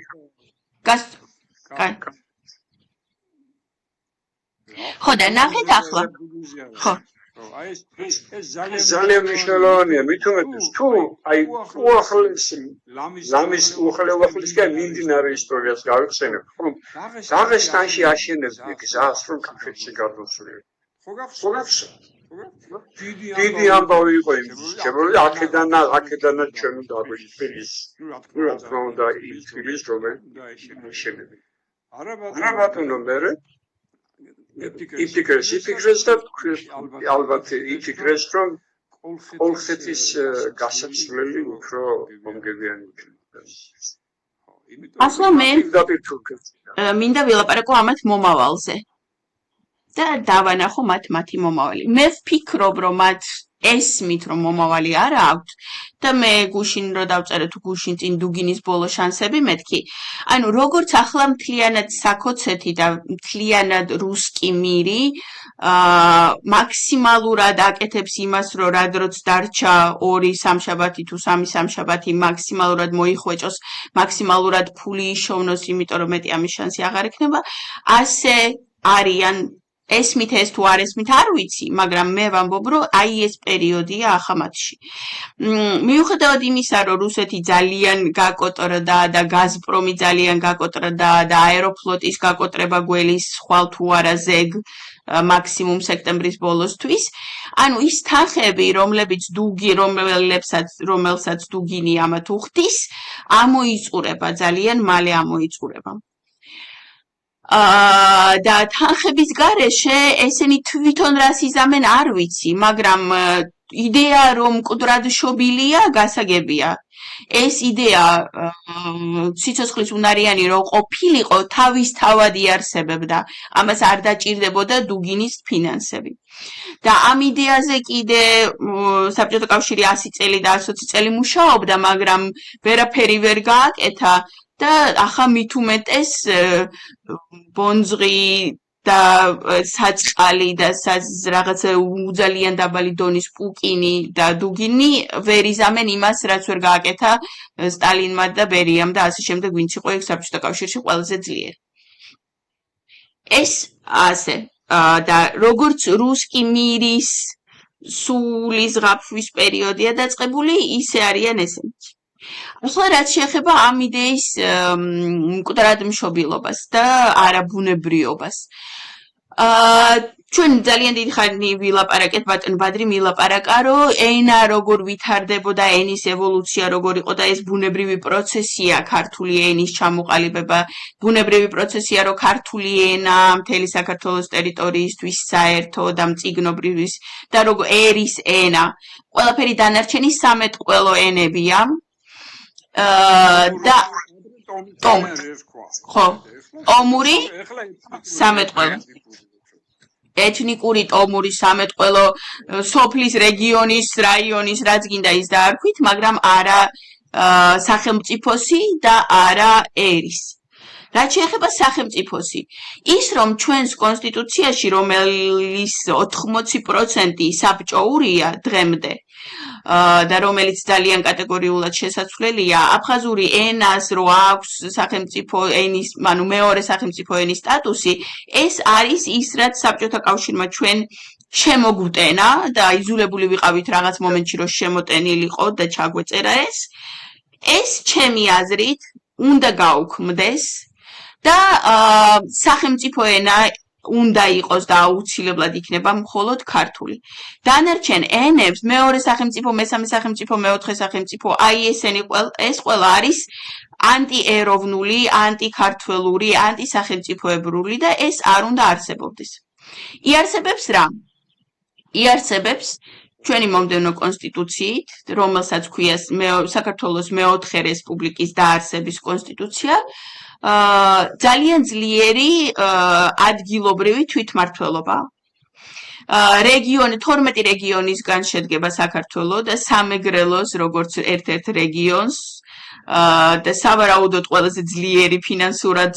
ხო და ნახეთ ახლა. ხო. ძალიან მნიშვნელოვანია მით უმეტეს თუ აი უახლესი ლამის უახლესკენ მიმდინარე ისტორიას გავიხსენებ რომ დაღესტანში აშენებდნენ გზას რომ კახეთში გადმოსულიყო დიდი ამბავი იყო იმის შებრული აქედანაც ჩვენ უნდა აღვიჩვენოს რა თქმა უნდა ის რომელიც შეგვიძლია არა ბატონო მერე იფიქრეს და ალბათ იფიქრეს რომ კოლხეთის გასაცვლელი უფრო მომგებიანი იქნება. ახლა მე მინდა ვილაპარაკო ამათ მომავალზე და დავანახო მათი მომავალი. მე ვფიქრობ რომ მათ ესმით რომ მომავალი არა აქვთ და მე გუშინ რო დავწერე თუ გუშინ წინ დუგინის ბოლო შანსები მეთქი. ანუ როგორც ახლა მთლიანად საქოცეთი და მთლიანად რუსკი მირი მაქსიმალურად აკეთებს იმას რომ რადროც დარჩა 2 სამშაბათი თუ 3 სამშაბათი მაქსიმალურად მოიხვეჭოს მაქსიმალურად ფული იშოვნოს იმიტომ რომ მეტი ამის შანსი აღარ ექნება ასე არიან ესმით ეს თუ არ ესმით არ ვიცი, მაგრამ მე ვამბობ, რომ აი ეს პერიოდია ახამათში. მიუხედავად იმისა, რომ რუსეთი ძალიან გაკოტრდა და გაზპრომი ძალიან გაკოტრდა და აეროფლოტის გაკოტრება გველის ხვალ თუ არა ზეგ მაქსიმუმ სექტემბრის ბოლოსთვის, ანუ ის თანხები, რომელსაც დუგინი ამათ უხდის, ამოიწურება ძალიან მალე ამოიწურება. და თანხების გარეშე ესენი თვითონ რას იზამენ არ ვიცი, მაგრამ იდეა რომ მკვდრად შობილია გასაგებია. ეს იდეა სიცოცხლის უნარიანი რო ყოფილიყო თავისთავად იარსებებდა. ამას არ დაჭირდებოდა დუგინის ფინანსები. და ამ იდეაზე კიდე საბჭოთა კავშირი 100 წელი და 120 წელი მუშაობდა, მაგრამ ვერაფერი ვერ გააკეთა. და ახლა მით უმეტეს ბონძღი და საწყალი და რაღაცა უძალიან დაბალი დონის პუკინი და დუგინი ვერ იზამენ იმას, რაც ვერ გააკეთა სტალინმა და ბერიამ და ასე შემდეგ, ვინც იყო იქ საბჭოთა კავშირში ყველაზე ძლიერი. ეს ასე და როგორც რუსკი მირის სული ზღაპვის პერიოდია დაწყებული, ისე არიან ესენი. ახლა რაც შეეხება ამ იდეის მკვდრად მშობილობას და არაბუნებრიობას. ჩვენ ძალიან დიდი ხანი ვილაპარაკეთ, ბატონ ბადრი მილაპარაკა, რომ ენა როგორ ვითარდებოდა, ენის ევოლუცია როგორ იყო და ეს ბუნებრივი პროცესია, ქართული ენის ჩამოყალიბება, ბუნებრივი პროცესია, რომ ქართული ენა მთელი საქართველოს ტერიტორიისთვის საერთო და მწიგნობრივის და როგორ ერის ენა, ყველაფერი დანარჩენი სამეთყველო ენებია. და ხო, ტომური სამეთყველო. ეთნიკური ტომური სამეთყველო სოფლის რეგიონის რაიონის რაც გინდა ის დაარქვით, მაგრამ არა სახელმწიფოსი და არა ერის. რაც შეეხება სახელმწიფოსი, ის რომ ჩვენს კონსტიტუციაში რომელიც 80% საბჭოურია დღემდე და რომელიც ძალიან კატეგორიულად შესაძლებელია, აფხაზური ენას რო აქვს სახელმწიფო ენის, ანუ მეორე სახელმწიფო ენის სტატუსი, ეს არის ის, რაც საბჭოთა კავშირმა ჩვენ შემოგვტენა და იძულებული ვიყავით რაღაც მომენტში რომ შემოტენილიყო და ჩაგვეწერა ეს. ეს ჩემი აზრით უნდა გაუქმდეს და სახელმწიფო ენა უნდა იყოს და აუცილებლად იქნება მხოლოდ ქართული. დანარჩენ ენებს მეორე სახელმწიფო, მესამე სახელმწიფო, მეოთხე სახელმწიფო, აი ეს ყველა არის ანტიეროვნული, ანტიქართველური, ანტისახელმწიფოებრული და ეს არ უნდა არსებობდეს. იარსებებს რა? იარსებებს ჩვენი მომდევნო კონსტიტუციით, რომელსაც ქვია საქართველოს მეოთხე რესპუბლიკის დაარსების კონსტიტუცია, ძალიან ძლიერი ადგილობრივი თვითმმართველობა. რეგიონი 12 რეგიონისგან შედგება საქართველო და სამეგრელოს როგორც ერთ-ერთ რეგიონს და სავარაუდოდ ყველაზე ძლიერი ფინანსურად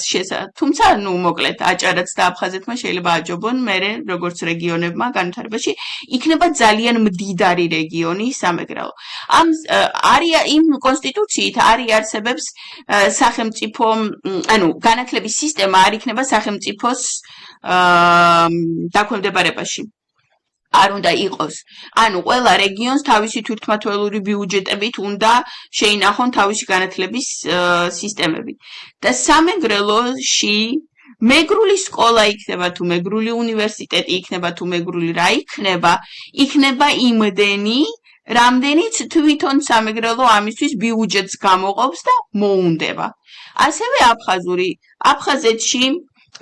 თუმცა ნუ მოკლედ აჭარაც და აფხაზეთმა შეიძლება აჯობონ მე როგორც რეგიონებმა განვითარებაში იქნება ძალიან მდიდარი რეგიონი სამეგრელო ამ იმ კონსტიტუციით არარსებობს სახელმწიფო ანუ განათლების სისტემა არ იქნება სახელმწიფოს დაქვემდებარებაში არ უნდა იყოს. ანუ ყველა რეგიონს თავისი თვითმმართველი ბიუჯეტებით უნდა შეინახონ თავისი განათლების სისტემები. და სამეგრელოში მეგრული სკოლა იქნება თუ მეგრული უნივერსიტეტი იქნება თუ მეგრული რა იქნება იმდენი რამდენიც თვითონ სამეგრელო ამისთვის ბიუჯეტს გამოყოფს და მოუნდება. ასევე აფხაზეთში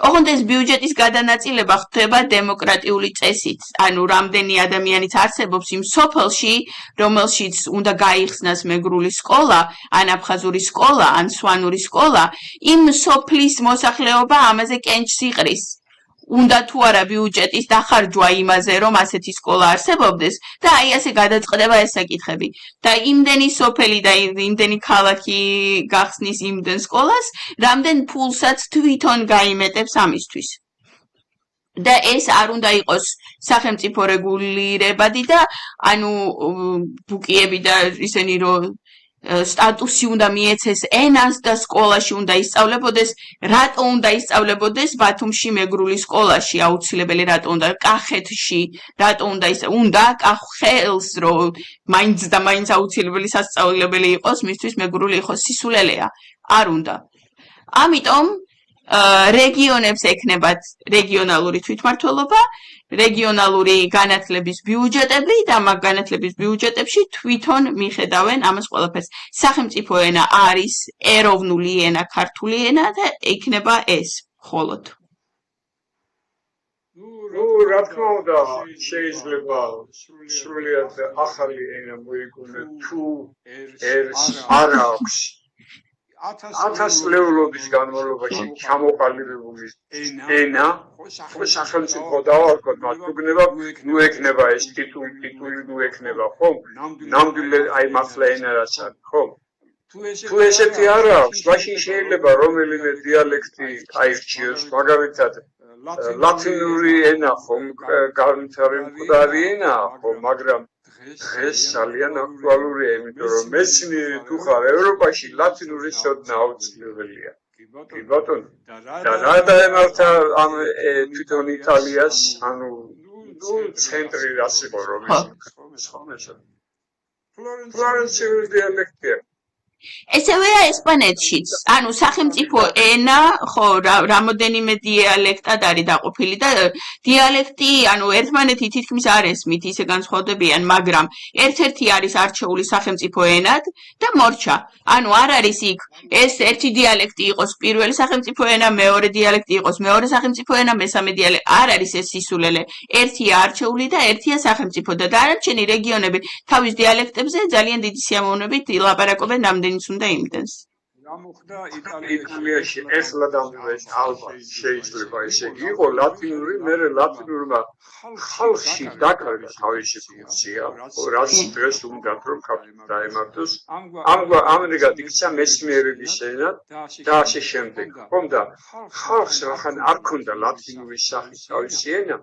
ოღონდ ეს ბიუჯეტის გადანაწილება ხდება დემოკრატიული წესით. ანუ რამდენი ადამიანიც არსებობს იმ სოფელში, რომელშიც უნდა გაიხსნას მეგრული სკოლა, ან აფხაზური სკოლა, ან სვანური სკოლა, იმ სოფლის მოსახლეობა ამაზე კენჭს იყრის. უნდა თუ არა ბიუჯეტის დახარჯვა იმაზე, რომ ასეთი სკოლა არსებობდეს და აი ასე გადაწყდება ეს საკითხები. და იმდენი სოფელი და იმდენი ქალაქი გახსნის იმდენ სკოლას, რამდენ ფულსაც თვითონ გაიმეტებს ამისთვის. და ეს არ უნდა იყოს სახელმწიფო რეგულირებადი და ანუ ბუკიები და ისინი რომ სტატუსი უნდა მიეცეს ენას და სკოლაში უნდა ისწავლებოდეს, რატო უნდა ისწავლებოდეს ბათუმში მეგრული სკოლაში, აუცილებელი რატო უნდა კახეთში, რატო უნდა კახელს რომ მაინც და მაინც აუცილებელი სასწავლებელი იყოს, მისთვის მეგრული იყოს სისულელეა, არ უნდა. ამიტომ რეგიონებს ექნებათ რეგიონალური თვითმმართველობა, რეგიონალური განათლების ბიუჯეტები და მაგ განათლების ბიუჯეტებში თვითონ მიხედავენ ამას ყველაფერს. სახელმწიფო ენა არის ეროვნული ენა, ქართული ენა და იქნება ეს მხოლოდ. ნუ რა თქმა უნდა შეიძლება სრულიად ახალი ენა მოიგონოთ თუ ერთს არ აქვს 1000 წლეულობის განმავლობაში ჩამოყალიბებული ენა ხო სახელმწიფო დავარქოთ მას ნუ ექნება ეს ტიტული ნუ ექნება ხო ნამდვილი აი მართლა ენა რაც არის ხო თუ ესეთი არ აქვს მაშინ შეიძლება რომელიმე დიალექტი აირჩიოს მაგალითად ლათინური ენა ხომ განვითარებული მკვდარი ენაა ხო მაგრამ დღეს ძალიან აქტუალურია იმიტომ რომ მეცნიერი თუ ხარ ევროპაში ლათინური ცოდნა აუცილებელია კი ბატონო და რა დაემართა ამ თვითონ იტალიას ანუ ცენტრი რაც იყო რომ ფლორენციული დიალექტია ესევეა ესპანეთშიც. ანუ სახელმწიფო ენა, ხო, რამოდენიმე დიალექტად არის დაყოფილი და დიალექტი, ანუ ერთმანეთი თითქმის არ ესმით, ისე განსხვავდებიან, მაგრამ ერთ-ერთი არის არჩეული სახელმწიფო ენად და მორჩა. ანუ არ არის იქ ეს ერთი დიალექტი იყოს პირველი სახელმწიფო ენა, მეორე დიალექტი იყოს მეორე სახელმწიფო ენა, მესამე დიალექტი. არ არის ეს სისულელე. ერთია არჩეული და ერთია სახელმწიფო და დანარჩენი რეგიონები თავის დიალექტებზე ძალიან დიდი სიამოვნებით ილაპარაკობენ რამდენი უნდა იმდენს. იტალიაში ესლა დამდგეს ალბათ შეიძლება ესე იყო ლათინური მერე ლათინურმა ხალხში დაკარგა თავისი ფუნქცია რაც დღეს უნდა რომ დაემართოს ამრიგად იქცა მეცნიერების ენა და ასე შემდეგ ხომ და ხალხს ახან არ ქონდა ლათინური სახის თავისი ენა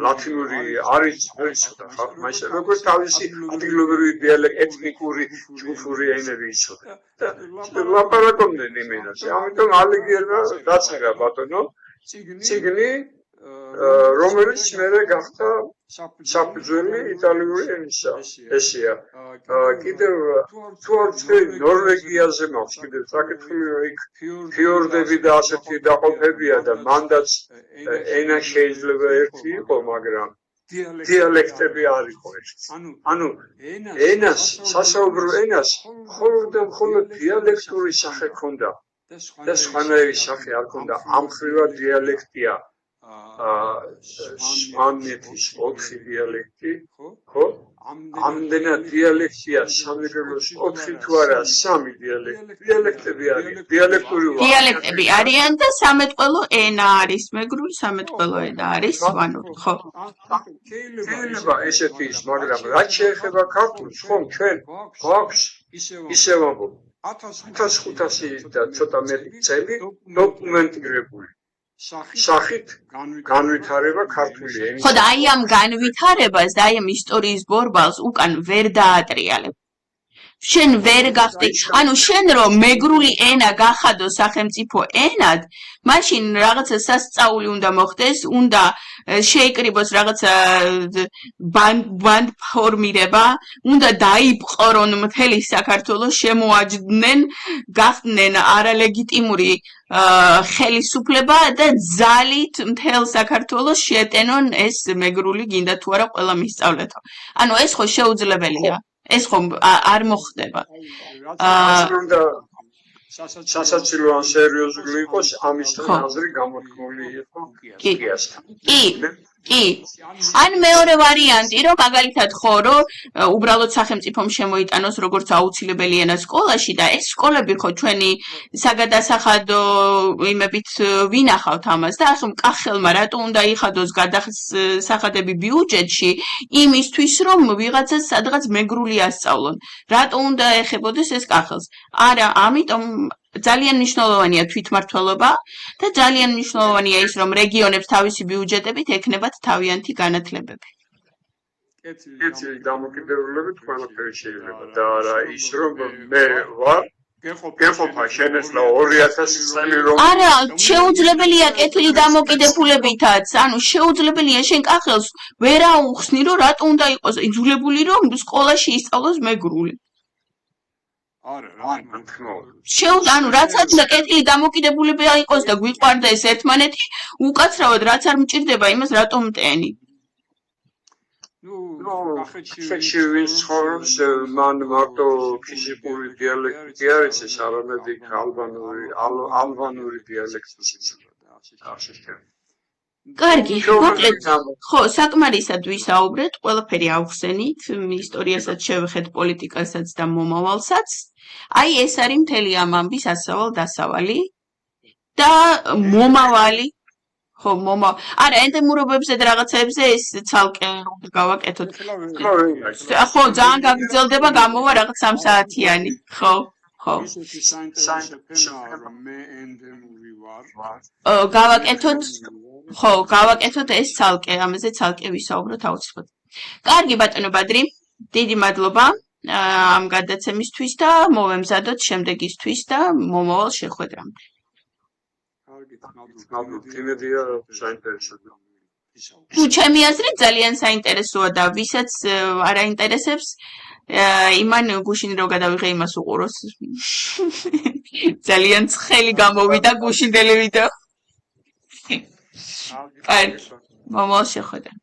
ლათინური არის ცოტა ხალხმა ისე როგორც თავისი ადგილობრივი დიალექტი ეთნიკური ჯგუფური ენები იცოდა და ლაპარაკობდნენ იმენაზე ამიტომ ალიგიერმა დაწერა ბატონო ციგნი რომელიც მერე გახდა საფუძველი იტალიური ენისა ესეა კიდევ თუ არ ნორვეგიაზე მაქვს კიდევ საკითხი რომ იქ ფიორდები და ასეთი დაყოფებია და მანდაც ენა შეიძლება ერთი იყო მაგრამ დიალექტები არ იყო ერთი ანუ ენას სასაუბრო ენას მხოლოდ დიალექტური სახე ჰქონდა და სხვანაირი სახე არ ჰქონდა ამ ხრივად დიალექტია სვანეთის 4 დიალექტი ხო ამდენად დიალექტია სამეგრელოს 4 თუ არა 3 დიალექტები არის დიალექტური დიალექტები არიან და სამეთყველო ენა არის მეგრული სამეთყველო ენა არის ანუ ხო შეიძლება ესეთი ის მაგრამ რაც შეეხება ქართულს ხომ ჩვენ გვაქვს ისევ ამბობ 1500 და ცოტა მეტი წელი დოკუმენტირებული სახით განვითარება ქართული ენის ხო და აი ამ განვითარებას და აი ამ ისტორიის ბორბალს უკან ვერ დაატრიალებ შენ ვერ გახდი ანუ შენ რომ მეგრული ენა გახადო სახელმწიფო ენად მაშინ რაღაცა სასწაული უნდა მოხდეს უნდა შეიკრიბოს რაღაცა ბანდ ფორმირება უნდა დაიპყრონ მთელი საქართველოს შემოაჯდნენ გახდნენ არალეგიტიმური ხელისუფლება და ძალით მთელ საქართველოს შეეტენონ ეს მეგრული გინდა თუ არა ყველა მისწავლეთო ანუ ეს ხო შეუძლებელია ეს ხომ არ მოხდება უნდა სასაცილო ან სერიოზული იყოს ამის აზრი გამოთქმული იყო კი ან მეორე ვარიანტი რომ მაგალითად ხო რომ უბრალოდ სახელმწიფომ შემოიტანოს როგორც აუცილებელი ენა სკოლაში და ეს სკოლები ხო ჩვენი საგადასახადო იმებით ვინახავთ ამას და ახლა კახელმა რატო უნდა იხადოს გადასახადები ბიუჯეტში იმისთვის რომ ვიღაცას სადღაც მეგრული ასწავლონ რატო უნდა ეხებოდეს ეს კახელს არა ამიტომ ძალიან მნიშვნელოვანია თვითმმართველობა და ძალიან მნიშვნელოვანია ის რომ რეგიონებს თავისი ბიუჯეტებით ექნებათ თავიანთი განათლებები. კეთილი დამოკიდებულებით ყველაფერი შეიძლება და არა ის რომ მე ვარ გეყოფა შენესლა 2000 წელი რომ არა შეუძლებელია კეთილი დამოკიდებულებითაც ანუ შეუძლებელია შენ კახელს ვერ აუხსნი რომ რატო უნდა იყოს იძულებული რომ სკოლაში ისწავლოს მეგრული ანუ რაცაც უნდა კეთილი დამოკიდებულება იყოს და გვიყვარდეს ერთმანეთი უკაცრავად რაც არ მჭირდება იმას რატომ მტენი კახეთში ვინც ცხოვრობს მან მარტო ფიზიკური დიალექტი არის ეს არამედ ალბანური დიალექტიც კარგი, ხო, საკმარისად ვისაუბრეთ, ყველაფერი ავხსენით, ისტორიასაც შევეხეთ, პოლიტიკასაც და მომავალსაც. აი ეს არის მთელი ამ ამბის ასავალ-დასავალი და მომავალი. ხო, არა, ენდემურობებზე და რაღაცეებზე ეს ცალკე გავაკეთოთ. ხო, ძალიან გაგრძელდება, გამოვა რაღაც 3 საათიანი. ხო. გავაკეთოთ ხო, გავაკეთოთ ეს ცალკე, ამაზე ცალკე ვისაუბროთ აუცილებლად. კარგი ბატონო ბადრი, დიდი მადლობა ამ გადაცემისთვის და მოვემზადოთ შემდეგისთვის და მომავალ შეხვედრამდე. იმედია საინტერესოა. თუ ჩემი აზრით ძალიან საინტერესოა და ვისაც არ აინტერესებს იმან გუშინ რო გადავიღე იმას უყუროს. ძალიან ცხელი გამოვიდა გუშინდელი ვიდეო. კარგი, მომავალ შეხვედრამდე.